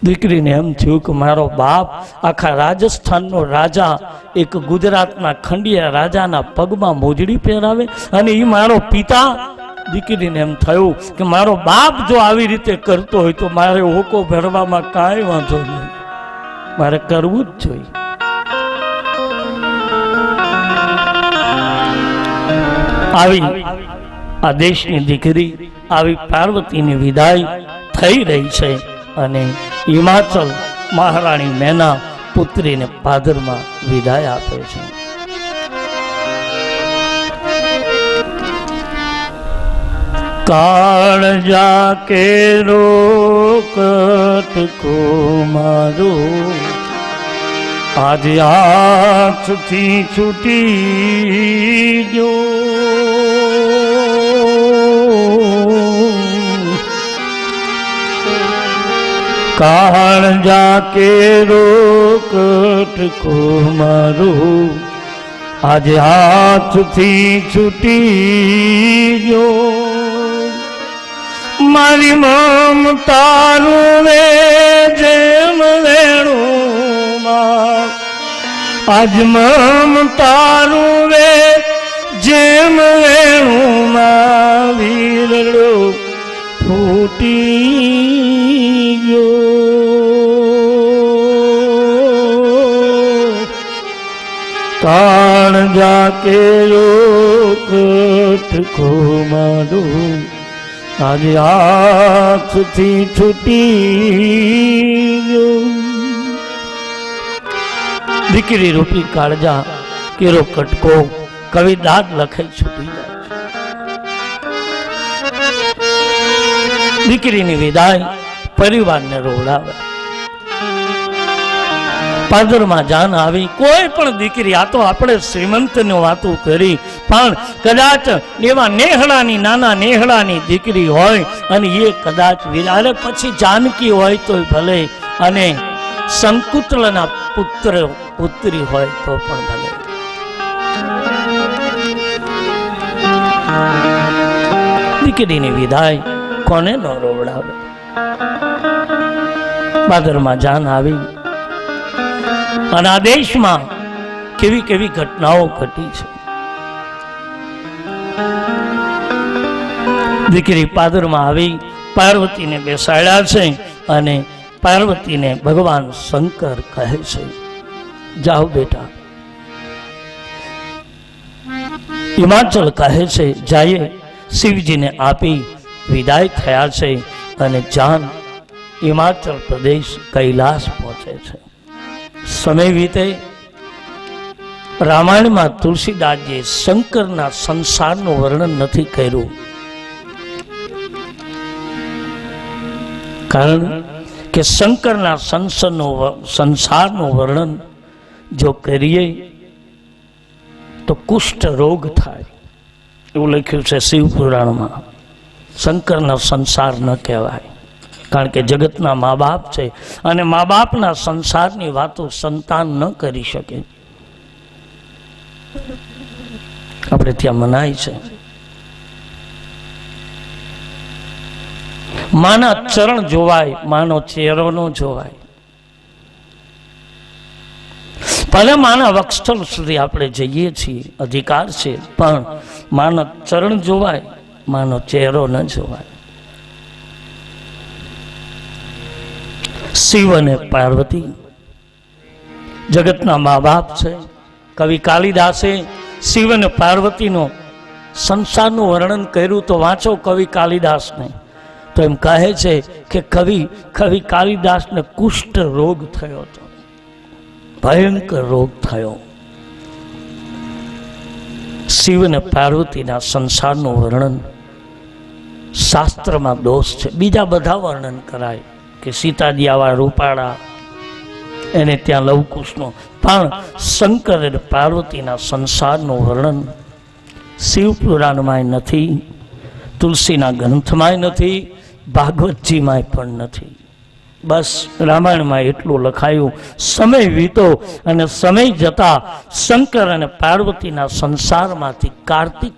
દીકરીને એમ થયું કે મારો બાપ આખા રાજસ્થાનનો રાજા એક ગુજરાતના ખંડિયા રાજાના પગમાં મોજડી પહેરાવે અને એ મારો પિતા. દીકરીને એમ થયું કે મારો બાપ જો આવી રીતે કરતો હોય તો મારે હોકો ભરવામાં કાંઈ વાંધો નહીં, મારે કરવું જ જોઈએ. આવી આ દેશની દીકરી, આવી પાર્વતીની વિદાય થઈ રહી છે અને હિમાચલ મહારાણી મેના પુત્રીને પાદરમાં વિદાય આપે છે. કાળજા કેરો કટકો મારો આજે હાથથી છૂટી ગયો. કાળજા કેરો કટકો મારો આજે હાથથી છૂટી ગયો. મારી મમતારું રે જેમ વેણું આજ મમતારું રે જેમ વેણું વીરડો ફૂટી ગયો. કાળજા કેરો કટકો મારો આજે હાથથી છૂટી ગયો. દીકરી રૂપી કાળજા કેરો કટકો કવિ દાદ લખે છૂટી જાય છે. દીકરીની વિદાય પરિવારને રોવડાવે. પાદરમાં જાન આવી કોઈ પણ દીકરી, આ તો આપણે શ્રીમંતની વાતો કરી, પણ કદાચ એવા નેહડાની નાના નેહડાની દીકરી હોય અને એ કદાચ વિરાલે પછી જાનકી હોય તો ભલે, અને સંકુતલના પુત્રી હોય તો પણ ભલે. દીકરીની વિદાય કોને ન રોવડાવે. પાદરમાં જાન આવી અને આ દેશમાં કેવી કેવી ઘટનાઓ ઘટી છે. દીકરી પાદરમાં આવી પાર્વતીને બેસાડ્યા છે અને પાર્વતીને ભગવાન શંકર કહે છે, જાઓ બેટા. હિમાચલ કહે છે જઈએ. શિવજીને આપી વિદાય થયા છે અને જાન હિમાચલ પ્રદેશ કૈલાસ પહોંચે છે. સમય વીતે. રામાયણમાં તુલસીદાસજીએ શંકરના સંસારનું વર્ણન નથી કર્યું, કારણ કે શંકરના સંસારનું વર્ણન જો કરીએ તો કુષ્ઠ રોગ થાય એવું લખ્યું છે શિવ પુરાણમાં. શંકરના સંસાર ન કહેવાય, કારણ કે જગતના મા બાપ છે અને મા બાપના સંસારની વાતો સંતાન ન કરી શકે. આપણે ત્યાં મનાય છે. માના ચરણ જોવાય, માનો ચહેરો ન જોવાય. ભલે માના વક્ષસ્થળ સુધી આપણે જઈએ છીએ, અધિકાર છે, પણ માના ચરણ જોવાય, માનો ચહેરો ન જોવાય. શિવ અને પાર્વતી જગતના મા બાપ છે. કવિ કાલિદાસે શિવ અને પાર્વતીનો સંસારનું વર્ણન કર્યું તો વાંચો કવિ કાલિદાસને. તો એમ કહે છે કે કવિ કાલિદાસને કુષ્ઠ રોગ થયો હતો, ભયંકર રોગ થયો. શિવ અને પાર્વતીના સંસારનું વર્ણન શાસ્ત્રમાં દોષ છે. બીજા બધા વર્ણન કરાય કે સીતાજી આવા રૂપાળા, એને ત્યાં લવકુશનો, પણ શંકર અને પાર્વતીના સંસારનું વર્ણન શિવ પુરાણમાં નથી, તુલસીના ગ્રંથમાં નથી, ભાગવતજીમાં પણ નથી. બસ રામાયણમાં એટલું લખાયું. સમય વીતો અને સમય જતા શંકર અને પાર્વતીના સંસારમાંથી કાર્તિક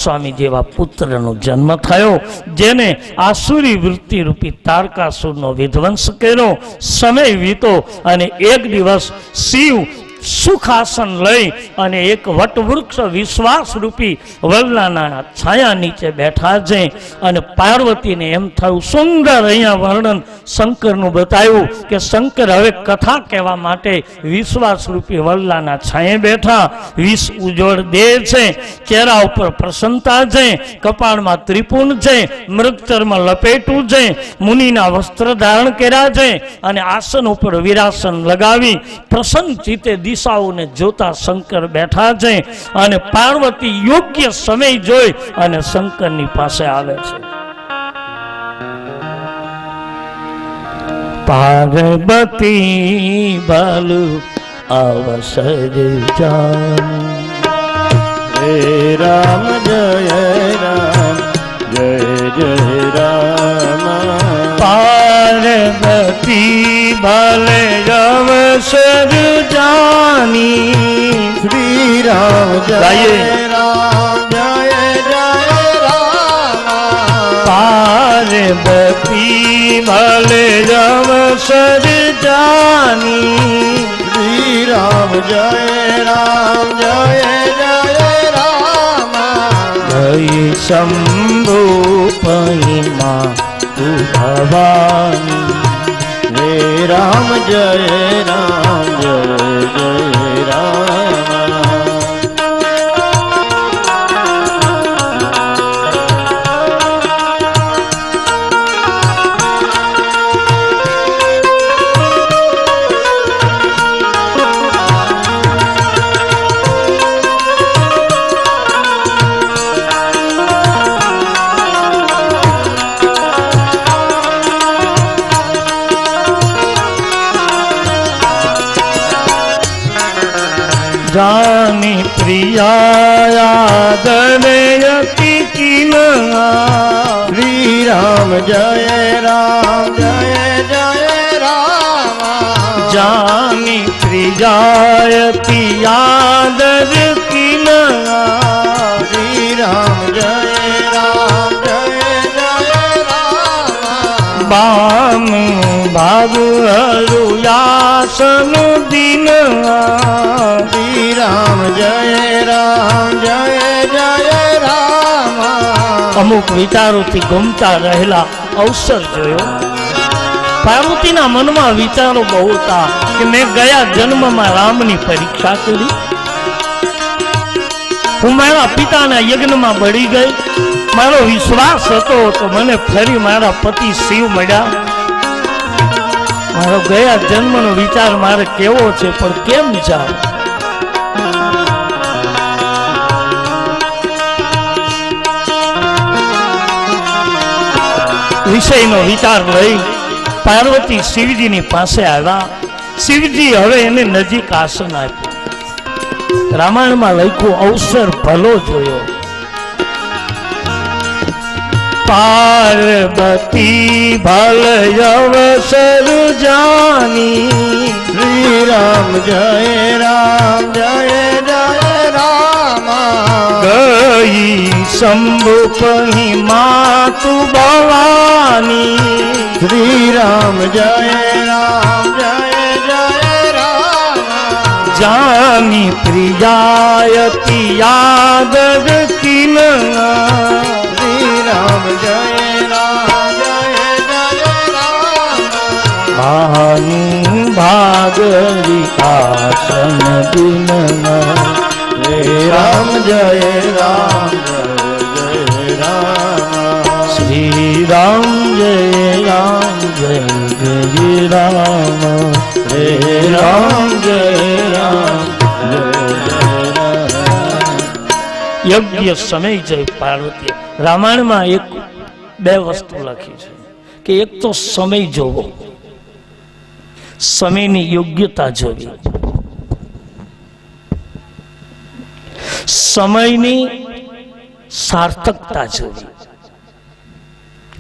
સ્વામી જેવા પુત્રનો જન્મ થયો, જેને આસુરી વૃત્તિ રૂપી તારકાસુરનો વિધ્વંસ કર્યો. સમય વીતો અને એક દિવસ શિવ સુખાસન લઈ અને એક વટવૃક્ષ વિશ્વાસ રૂપી વલ્લાના છાયા નીચે બેઠા છે. અને પાર્વતીને એમ થયું, સુંદર અહીંયા વર્ણન શંકરનું બતાવ્યું કે શંકર હવે કથા કહેવા માટે વિશ્વાસ રૂપી વલ્લાના છાંયે બેઠા. વિષ ઉજોડ દેહ છે, ચહેરા ઉપર પ્રસન્નતા છે, કપાળમાં ત્રિપુંડ છે, મૃગચર્મ લપેટું છે, મુનિના વસ્ત્ર ધારણ કર્યા છે અને આસન ઉપર વિરાસન લગાવી પ્રસન્ન ચિત્તે દિશાઓને જોતા શંકર બેઠા છે. અને પાર્વતી યોગ્ય સમય જોઈ અને શંકરની પાસે આવે છે. પાર્વતી બાલુ અવસર જાન. હે રામ જય રામ જય જય રામ. પાર્વતી બાલે અવસર જાની. શ્રી રામ જય ગાઈએ. રામ જય જય રામ. પાર્વતી બાલે અવસર જાની. શ્રી રામ જય રામ જય જય રામ. ગઈ શંભુ પહિમા તું ભવાની. હે રામ જય રામ જય જય રામ. જાની પ્રિયા દનયતિ કિના. શ્રી રામ જય રામ જય જય રામ. જાની પ્રિયાયતિ યાદર કિના. શ્રી રામ જય રામ જય જય રામ. બામ ભાગ હરુયાસન દિના. શ્રી રામ જય રામ જય જય રામ. અમુક વિચારોથી ગમતા રહેલા અવસર જોયો. પાર્વતીના મનમાં વિચારો બહુ હતા કે મેં ગયા જન્મમાં રામની પરીક્ષા કરી, હું મારા પિતાના યજ્ઞમાં બળી ગઈ, મારો વિશ્વાસ હતો તો મને ફરી મારા પતિ શિવ મળ્યા. મારો ગયા જન્મનો વિચાર મારે કેવો છે પણ કેમ જાય. વિષયનો વિચાર લઈ પાર્વતી શિવજીની પાસે આવ્યા. શિવજી હવે એને નજીક આસન આપ્યું. રામાયણમાં લખ્યું અવસર ભલો જોયો. પાર્વતી ભલ અવસર જાની. શ્રી રામ જય રામ જય જય રામ. ગઈ શંભુ પહિમા તું ભવાની. શ્રી રામ જય રામ જય જય રામ. જાની પ્રિયાયતિ યાદર કિના. શ્રી રામ જય રામ જય જય રામ. ભાનુ ભાગરી આસન દિના. હે રામ જય રામ જય જય રામ. શ્રી રામ જય રામ જય જય રામ. હે રામ જય રામ જય જય રામ. યોગ્ય સમય જય પાર્વતી. રામાયણમાં બે વસ્તુ લખી છે કે એક તો સમય જોવો, સમયની યોગ્યતા જોવી, સમયની સાર્થકતા જોવી.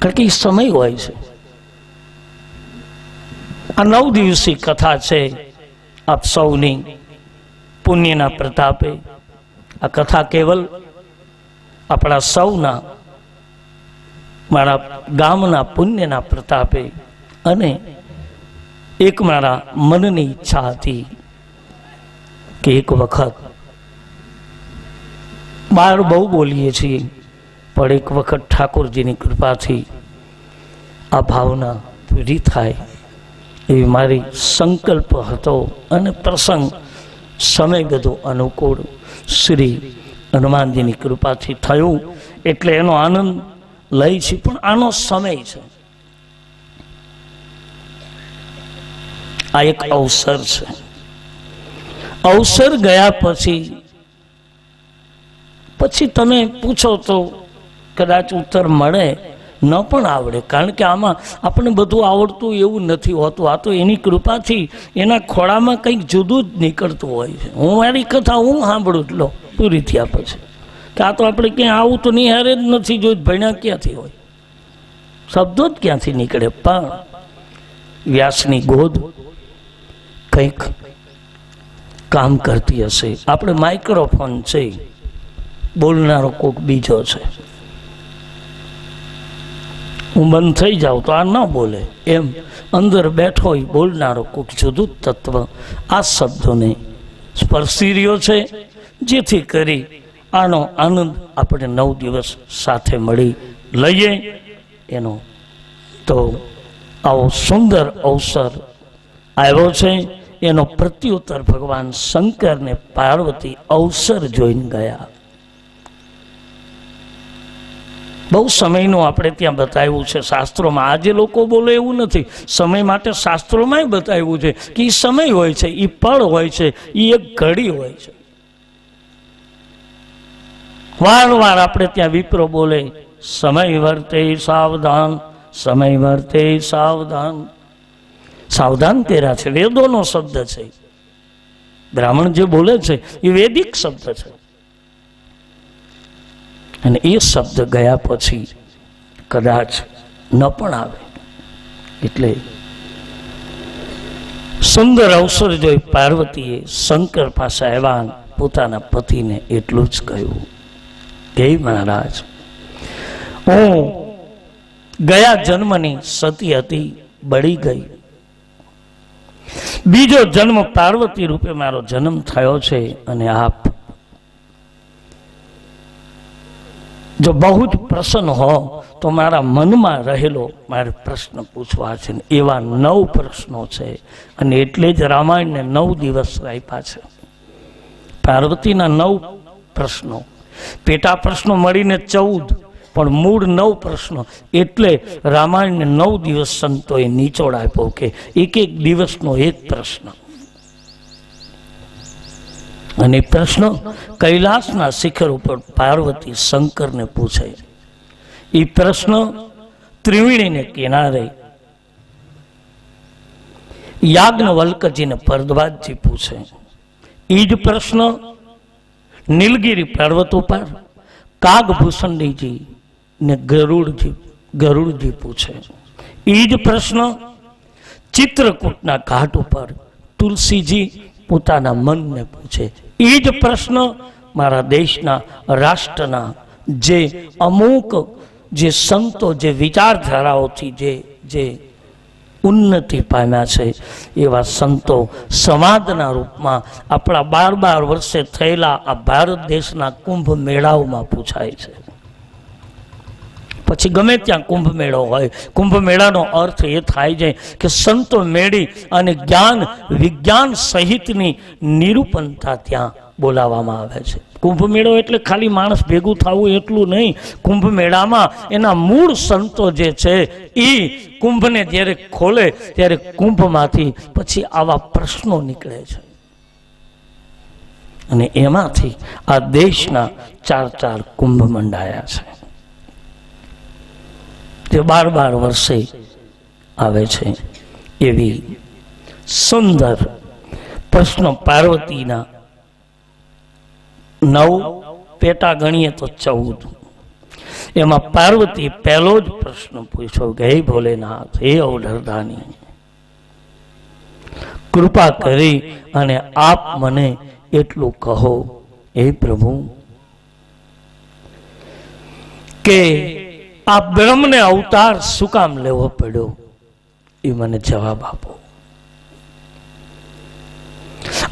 કારણ કે એ સમય હોય છે. આ 9 દિવસીય કથા છે. આપ સૌની પુણ્યના પ્રતાપે આ કથા કેવલ આપણા સૌના, મારા ગામના પુણ્યના પ્રતાપે અને એક મારા મનની ઈચ્છા હતી કે એક વખત બહાર બહુ બોલીએ છીએ, પણ એક વખત ઠાકોરજીની કૃપાથી આ ભાવના પૂરી થાય એવી મારી સંકલ્પ હતો. અને પ્રસંગ સમય બધો અનુકૂળ શ્રી હનુમાનજીની કૃપાથી થયું, એટલે એનો આનંદ લઈ છે. પણ આનો સમય છે, આ એક અવસર છે. અવસર ગયા પછી તમે પૂછો તો કદાચ ઉત્તર મળે, ન પણ આવડે. કારણ કે આમાં આપણે બધું આવડતું એવું નથી હોતું. આ તો એની કૃપાથી એના ખોળામાં કંઈક જુદું જ નીકળતું હોય છે. હું મારી કથા હું સાંભળું જ લો પૂરી થયા પછી, કે આ તો આપણે ક્યાંય આવું તો નિહારે જ નથી જોયું, ભણ્યા ક્યાંથી હોય, શબ્દો જ ક્યાંથી નીકળે. પણ વ્યાસની ગોદ કંઈક કામ કરતી હશે. આપણે માઇક્રોફોન છે, બોલનારો કોઈક બીજો છે. હું બંધ થઈ જાઉં તો આ ન બોલે, એમ અંદર બેઠો હોય બોલનારો કોઈક જુદું તત્વ આ શબ્દોને સ્પર્શી રહ્યો છે, જેથી કરી આનો આનંદ આપણે 9 દિવસ સાથે મળી લઈએ. એનો તો આવો સુંદર અવસર આવ્યો છે. એનો પ્રત્યુત્તર ભગવાન શંકર ને પાર્વતી અવસર જોઈને ગયા. બહુ સમયનું આપણે ત્યાં બતાવ્યું છે શાસ્ત્રોમાં. આજે લોકો બોલે એવું નથી. સમય માટે શાસ્ત્રોમાં બતાવ્યું છે કે એ સમય હોય છે, એ પળ હોય છે, એ એક ઘડી હોય છે. વારંવાર આપણે ત્યાં વિપ્રો બોલે, સમય વર્તે સાવધાન, સમય વર્તે સાવધાન. સાવધાન કર્યા છે, વેદોનો શબ્દ છે. બ્રાહ્મણ જે બોલે છે એ વૈદિક શબ્દ છે. અને એ શબ્દ ગયા પછી કદાચ ન પણ આવે. એટલે સુંદર અવસર જોઈ પાર્વતીએ શંકર પાસે આવ્યા, પોતાના પતિને એટલું જ કહ્યું, હે મહારાજ, હું ગયા જન્મની સતી હતી, બળી ગઈ. બીજો જન્મ પાર્વતી રૂપે મારો જન્મ થયો છે. અને આપ જો બહુ જ પ્રસન્ન હો તો મારા મનમાં રહેલો મારે પ્રશ્ન પૂછવા છે. એવા 9 પ્રશ્નો છે. અને એટલે જ રામાયણને 9 દિવસ આપ્યા છે. પાર્વતીના 9 પ્રશ્નો, પેટા પ્રશ્નો મળીને 14, પણ મૂળ 9 પ્રશ્નો. એટલે રામાયણને 9 દિવસ સંતોએ નિચોડ આપ્યો કે એક દિવસનો એક પ્રશ્ન. અને પ્રશ્ન કૈલાસના શિખર ઉપર પાર્વતી શંકરને પૂછે. એ પ્રશ્ન ત્રિવેણીને કિનારે યાજ્ઞવલ્ક્યજીને ભરદ્વાજજી પૂછે. એ જ પ્રશ્ન નીલગિરી પર્વત ઉપર કાગભૂષણજી ને ગરુડજી પૂછે. એ જ પ્રશ્ન ચિત્રકૂટના ઘાટ ઉપર તુલસીજી પોતાના મનને પૂછે. એ જ પ્રશ્ન મારા દેશના રાષ્ટ્રના જે અમુક જે સંતો જે વિચારધારાઓથી જે ઉન્નતિ પામ્યા છે એવા સંતો સમાજના રૂપમાં આપણા 12 વર્ષે થયેલા આ ભારત દેશના કુંભ મેળાઓમાં પૂછાય છે. પછી ગમે ત્યાં કુંભ મેળો હોય, કુંભ મેળાનો અર્થ એ થાય છે કે સંતો મેળી અને જ્ઞાન વિજ્ઞાન સહિતની નિરૂપણતા ત્યાં બોલાવવામાં આવે છે. કુંભ મેળો એટલે ખાલી માણસ ભેગું થવું એટલું નહીં. કુંભ મેળામાં એના મૂળ સંતો જે છે એ કુંભને જ્યારે ખોલે ત્યારે કુંભમાંથી પછી આવા પ્રશ્નો નીકળે છે. અને એમાંથી આ દેશના 4 કુંભ મંડાયા છે, જે 12 વર્ષે આવે છે. એવી સુંદર પ્રશ્નો પાર્વતીના 9 પેટા ગણીએ તો 14. એમાં પાર્વતી પહેલો જ પ્રશ્ન પૂછ્યો કે હે ભોલેનાથ, હે અવધરદાની, કૃપા કરી અને આપ મને એટલું કહો, હે પ્રભુ, કે આ બ્રહ્મને અવતાર શું કામ લેવો પડ્યો? એ મને જવાબ આપો.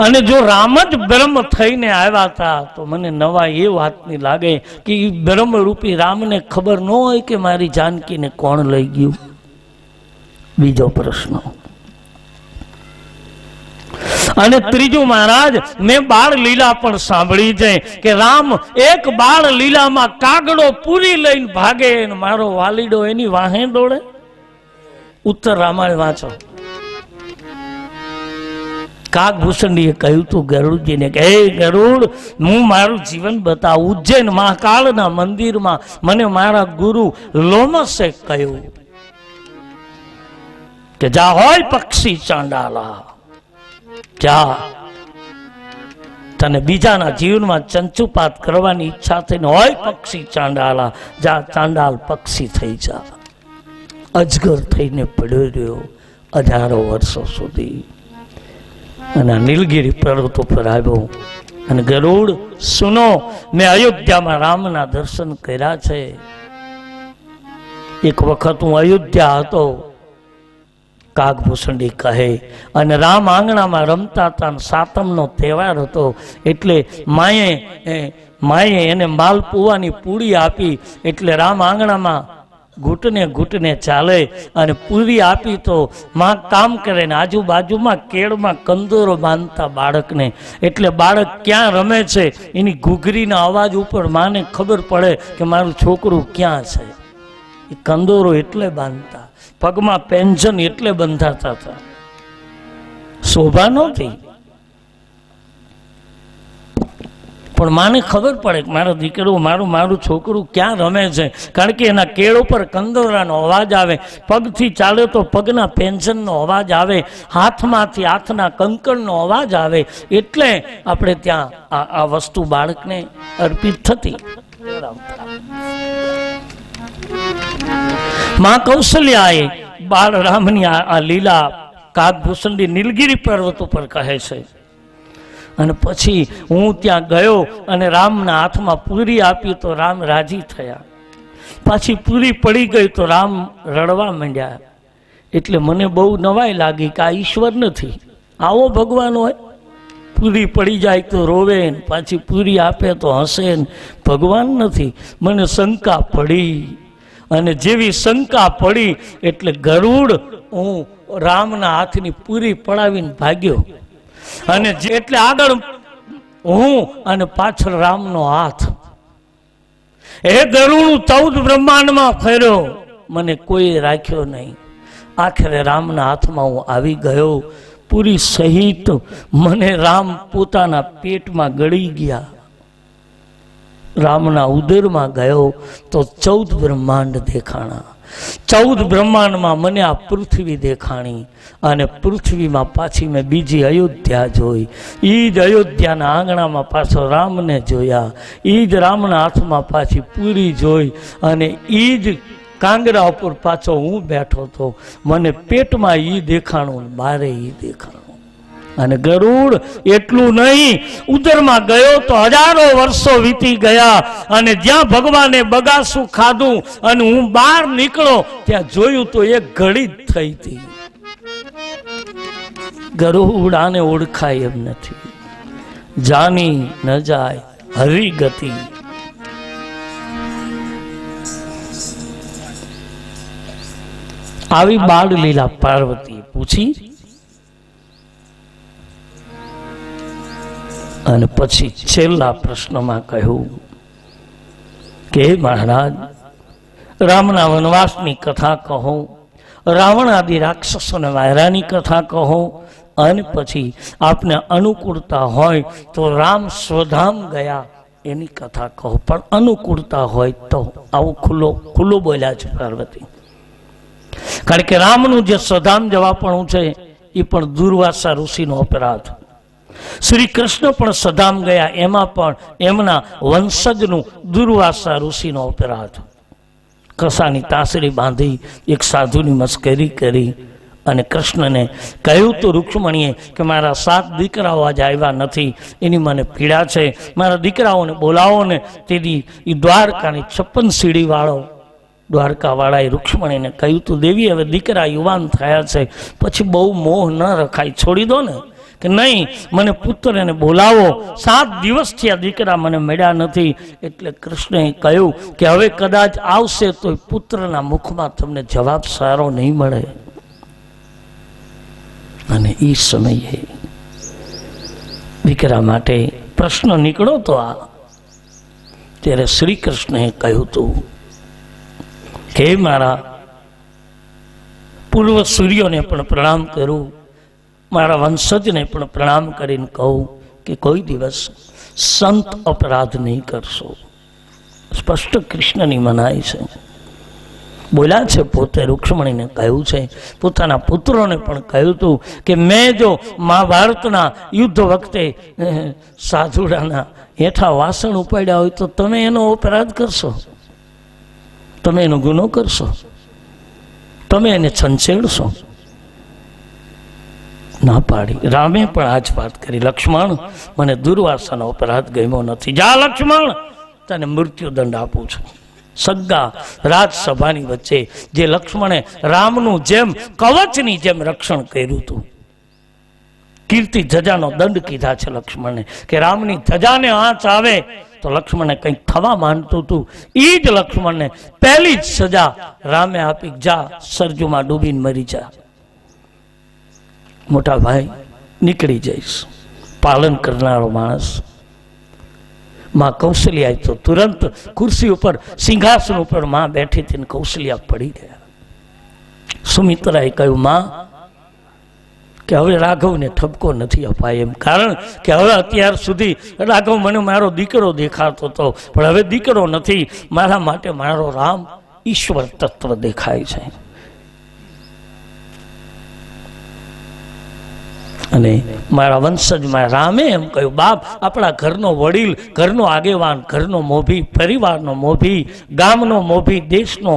અને જો રામ જ બ્રહ્મ થઈને આવ્યા હતા તો મને નવા એ વાતની લાગે કે એ બ્રહ્મરૂપી રામને ખબર ન હોય કે મારી જાનકીને કોણ લઈ ગયું. બીજો પ્રશ્ન. અને ત્રીજું, મહારાજ મેં બાળ લીલા પણ સાંભળી છે કે રામ એક બાળ લીલામાં કાગડો પૂરી લઈને ભાગે અને મારો વાલીડો એની વાહે દોડે. ઉત્તર રામાયણ વાંચો. કાગભૂષણીએ કહ્યું તું ગરુડજીને કે હે ગરુડ, હું મારું જીવન બતાવું. ઉજ્જૈન મહાકાળના મંદિરમાં મને મારા ગુરુ લોમસે કહ્યું કે જા હોય પક્ષી ચાંડાલા, જા, તને બીજાના જીવનમાં ચંચુપાત કરવાની ઈચ્છા થઈને હોય પક્ષી ચાંડાલા, જા ચાંડાલ પક્ષી થઈ જા. અજગર થઈને પડ્યો રહ્યો 1000 વર્ષો સુધી અને નીલગિરી પર્વત ઉપર આવ્યો. અને ગરુડ સુનો, મેં અયોધ્યામાં રામના દર્શન કર્યા છે. એક વખત હું અયોધ્યા હતો, કાગભૂષણી કહે, અને રામ આંગણામાં રમતા હતા. સાતમનો તહેવાર હતો એટલે માએ એને માલપુવાની પૂરી આપી. એટલે રામ આંગણામાં ઘૂંટને ઘૂંટને ચાલે અને પૂરી આપી તો માં કામ કરે ને આજુબાજુમાં કેળમાં કંદોરો બાંધતા બાળકને. એટલે બાળક ક્યાં રમે છે એની ઘૂઘરીના અવાજ ઉપર માને ખબર પડે કે મારું છોકરું ક્યાં છે. એ કંદોરો એટલે બાંધતા, પગમાં પેન્શન એટલે બંધાતા હતા. શોભા નહોતી, પણ માને ખબર પડે કે મારો દીકરો, મારું છોકરું ક્યાં રમે છે. કારણ કે એના કેળ ઉપર કંદોરાનો અવાજ આવે, પગથી ચાલે તો પગના પેન્શનનો અવાજ આવે, હાથમાંથી હાથના કંકણનો અવાજ આવે. એટલે આપણે ત્યાં આ વસ્તુ બાળકને અર્પિત થતી. માં કૌશલ્યાએ બાળ રામની આ લીલા કાગભૂષણની નીલગિરી પર્વત ઉપર કહે છે. અને પછી હું ત્યાં ગયો અને રામના હાથમાં પૂરી આપી તો રામ રાજી થયા. પાછી પૂરી પડી ગઈ તો રામ રડવા માંડ્યા. એટલે મને બહુ નવાઈ લાગી કે આ ઈશ્વર નથી, આવો ભગવાન હોય. પૂરી પડી જાય તો રોવે, પાછી પૂરી આપે તો હસે. ભગવાન નથી. મને શંકા પડી, અને જેવી શંકા પડી એટલે ગરુડ હું રામના હાથની પૂરી પડાવીને ભાગ્યો. અને એટલે આગળ હું અને પાછળ રામનો હાથ. એ ગરુડ 14 બ્રહ્માંડમાં ફેર્યો, મને કોઈ રાખ્યો નહીં. આખરે રામના હાથમાં હું આવી ગયો. પૂરી સહિત મને રામ પોતાના પેટમાં ગળી ગયા. રામના ઉદરમાં ગયો તો 14 બ્રહ્માંડ દેખાણા. 14 બ્રહ્માંડમાં મને આ પૃથ્વી દેખાણી. અને પૃથ્વીમાં પાછી મેં બીજી અયોધ્યા જોઈ. એ જ અયોધ્યાના આંગણામાં પાછો રામને જોયા. એ જ રામના હાથમાં પાછી પૂરી જોઈ. અને એ જ કાંગરા ઉપર પાછો હું બેઠો હતો. મને પેટમાં એ દેખાણું, બારે એ દેખાણું. અને ગરુડ એટલું નહીં, ઉદરમાં ગયો તો 1000 વર્ષો વીતી ગયા. અને જ્યાં ભગવાને બગાસું ખાધું અને હું બહાર નીકળો ત્યાં જોયું તો એક ઘડી જ થઈ હતી. ગરુડ આને ઓળખાય એમ નથી. જાની ન જાય હરી ગતિ. આવી બાળ લીલા પાર્વતી પૂછી. અને પછી છેલ્લા પ્રશ્નમાં કહ્યું કે મહારાજ, રામના વનવાસની કથા કહો, રાવણ આદિ રાક્ષસોને વાયરાની કથા કહો, અને પછી આપને અનુકૂળતા હોય તો રામ સ્વધામ ગયા એની કથા કહો. પણ અનુકૂળતા હોય તો. આવું ખુલ્લું બોલ્યા છે પાર્વતી. કારણ કે રામનું જે સ્વધામ જવાપણું છે એ પણ દુર્વાસા ઋષિનો અપરાધ. શ્રી કૃષ્ણ પણ સધામ ગયા, એમાં પણ એમના વંશજનું દુર્વાસા ઋષિનો અપરાધ. કસાની તાસરી બાંધી એક સાધુની મસ્કરી કરી અને કૃષ્ણને કહ્યું તો રૂક્ષ્મણીએ કે મારા 7 દીકરાઓ આજે આવ્યા નથી, એની મને પીડા છે, મારા દીકરાઓને બોલાવો ને. તેથી એ દ્વારકાની 56 સીડી વાળો દ્વારકાવાળાએ રૂક્ષ્મણીને કહ્યું તું દેવી હવે દીકરા યુવાન થયા છે, પછી બહુ મોહ ન રખાય, છોડી દો ને. કે નહીં, મને પુત્રને બોલાવો, 7 દિવસથી આ દીકરા મને મળ્યા નથી. એટલે કૃષ્ણએ કહ્યું કે હવે કદાચ આવશે તો પુત્રના મુખમાં તમને જવાબ સારો નહીં મળે. અને એ સમયે દીકરા માટે પ્રશ્ન નીકળો તો આ ત્યારે શ્રી કૃષ્ણએ કહ્યું હતું કે મારા પૂર્વ સૂર્યોને પણ પ્રણામ કરું, મારા વંશજને પણ પ્રણામ કરીને કહું કે કોઈ દિવસ સંત અપરાધ નહીં કરશો. સ્પષ્ટ કૃષ્ણની મનાઈ છે. બોલ્યા છે, પોતે રૂક્ષ્મણીને કહ્યું છે, પોતાના પુત્રોને પણ કહ્યું હતું કે મેં જો મહાભારતના યુદ્ધ વખતે સાધુડાના હેઠા વાસણ ઉપાડ્યા હોય તો તમે એનો અપરાધ કરશો, તમે એનો ગુનો કરશો, તમે એને છંછેડશો. ના પાડી. રામે પણ આ જ વાત કરી, લક્ષ્મણ મને દુર્વાસાનો અપરાધ ગમ્યો નથી. જા લક્ષ્મણ, તને મૃત્યુદંડ આપું છું. સગ્ગા રાજસભાની વચ્ચે જે લક્ષ્મણે રામનું જેમ કવચની જેમ રક્ષણ કર્યું હતું, કીર્તિ ધજાનો દંડ કીધા છે લક્ષ્મણને કે રામની ધજાને આંચ આવે તો લક્ષ્મણને કંઈક થવા માંડતું હતું. એ જ લક્ષ્મણને પહેલી જ સજા રામે આપી, જા સરજુમાં ડૂબીને મરી જા. મોટા ભાઈ નીકળી જઈશ. પાલન કરનારો માણસ. માં કૌશલ્યા તો તુરંત ખુરશી ઉપર સિંહાસન ઉપર માં બેઠી હતી, કૌશલ્યા પડી ગયા. સુમિત્રાએ કહ્યું, માં કે હવે રાઘવને ઠપકો નથી અપાય એમ, કારણ કે હવે અત્યાર સુધી રાઘવ મને મારો દીકરો દેખાતો હતો, પણ હવે દીકરો નથી, મારા માટે મારો રામ ઈશ્વર તત્વ દેખાય છે. અને મારા વંશજમાં રામે એમ કહ્યું, બાપ આપણા ઘરનો વડીલ, ઘરનો આગેવાન, ઘરનો મોભી, પરિવારનો મોભી, ગામનો મોભી, દેશનો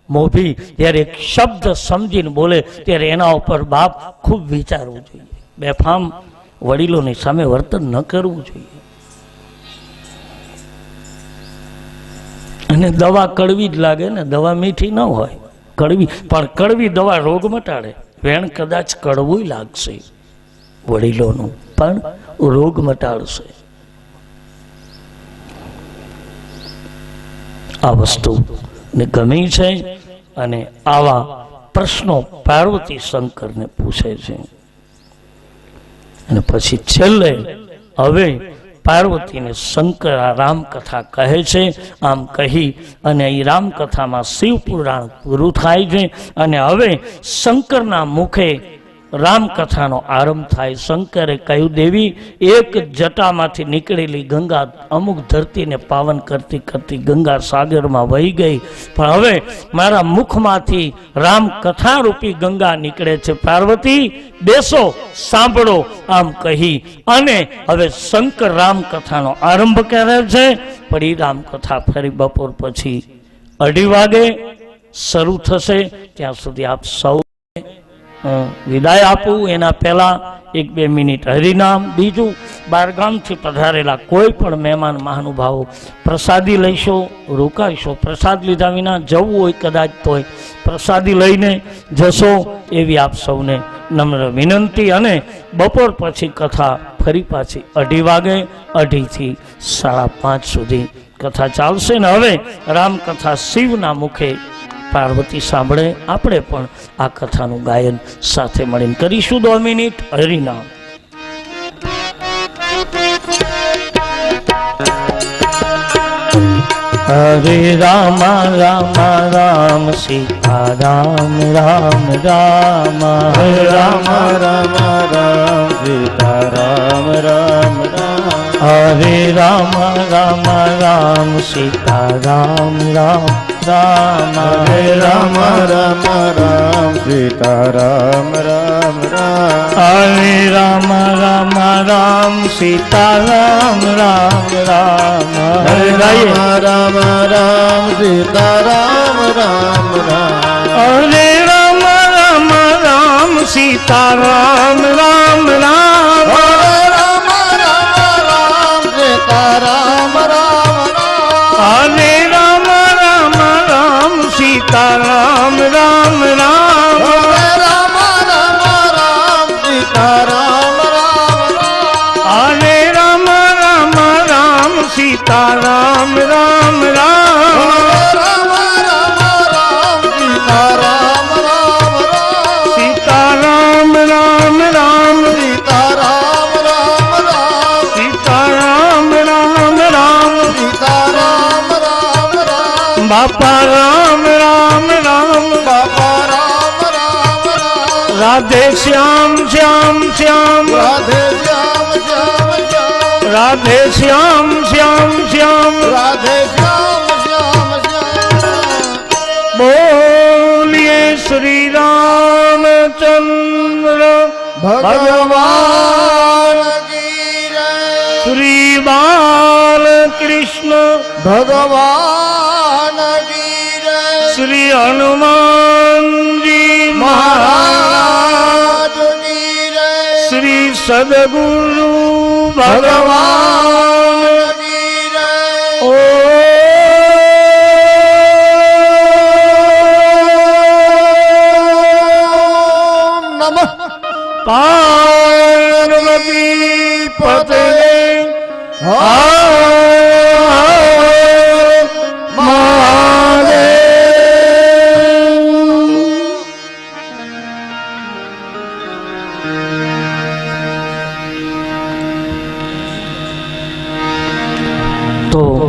મોભી જ્યારે એક શબ્દ સમજીને બોલે ત્યારે એના ઉપર બાપ ખૂબ વિચારવું જોઈએ. બેફામ વડીલોની સામે વર્તન ન કરવું જોઈએ. અને દવા કડવી જ લાગે ને, દવા મીઠી ન હોય, કડવી, પણ કડવી દવા રોગ મટાડે. વેણ કદાચ કડવું લાગશે વડીલોનું, પણ રોગ મટાડશે. આ વસ્તુ ને ગમી છે. અને આવા પ્રશ્નો પાર્વતી શંકરને પૂછે છે. અને પછી છેલ્લે હવે પાર્વતીને શંકર આ રામકથા કહે છે. આમ કહી અને એ રામકથામાં શિવ પુરાણ પૂરું થાય છે. અને હવે શંકરના મુખે રામકથાનો આરંભ થાય. શંકરે કહ્યું, દેવી, એક જટામાંથી નીકળેલી ગંગા અમુક ધરતીને પાવન કરતી કરતી ગંગા સાગરમાં વહી ગઈ, પણ હવે મારા મુખમાંથી રામકથા રૂપી ગંગા નીકળે છે. પાર્વતી બેસો, સાંભળો. આમ કહી અને હવે શંકર રામકથાનો આરંભ કરે છે. પણ એ રામકથા ફરી બપોર પછી 2:30 વાગે શરૂ થશે. ત્યાં સુધી આપ સૌ વિદાય આપું. એના પહેલા 1-2 મિનિટ હરિનામ. બીજું, બહારગામથી પધારેલા કોઈ પણ મહેમાન મહાનુભાવો પ્રસાદી લઈશો, રોકાઈશો. પ્રસાદ લીધા વિના જવું હોય કદાચ તોય પ્રસાદી લઈને જશો એવી આપ સૌને નમ્ર વિનંતી. અને બપોર પછી કથા ફરી પાછી 2:30 વાગે, 2:30 થી 5:30 સુધી કથા ચાલશે. ને હવે રામકથા શિવના મુખે પાર્વતી સાંભળે. આપણે પણ આ કથાનું ગાયન સાથે મળીને કરીશું. 2 મિનિટ હરિનામ. હરે રામ રામ રામ સીતા રામ રામ રામ. હરે રામ રામ રામ સીતા રામ રામ રામ. હરે રામ રામ રામ સીતા રામ રામ રામ. હરે રામ રામ રામ સીતા રામ રામ રામ. હરે રામ રામ રામ સીતા રામ રામ રામ. હરે રામ રામ રામ સીતા રામ રામ રામ. હરે રામ રામ રામ સીતા રામ રામ રામ. હરે રામ રામ રામ સીતા રામ રામ રામ. હરે રામ રામ રામ સીતા રામ રામ રામ. હરે રામ રામ રામ સીતા રામ રામ રામ. રામ રામ રામ સીતારામ રામ રામ સીતારામ રામ રામ સીતારામ રામ રામ સીતારામ રામ રામ બાપા રામ રામ રામ બાપા રામ રામ રામ રાધે શ્યામ શ્યામ શ્યામ રાધે શ્યામ શ્યામ શ્યામ રાધે શ્યામ શ્યામ શ્યામ રાધે શ્યામ શ્યામ શ્યામ બોલીએ શ્રી રામચંદ્ર ભગવાન કી જય શ્રી બાલકૃષ્ણ ભગવાન કી જય શ્રી હનુમાનજી મહારાજ મહારાજ કી જય શ્રી સદગુરુ ભગવાન ભગવાન કી જય ઓમ નમઃ પાર્વતી પતે તો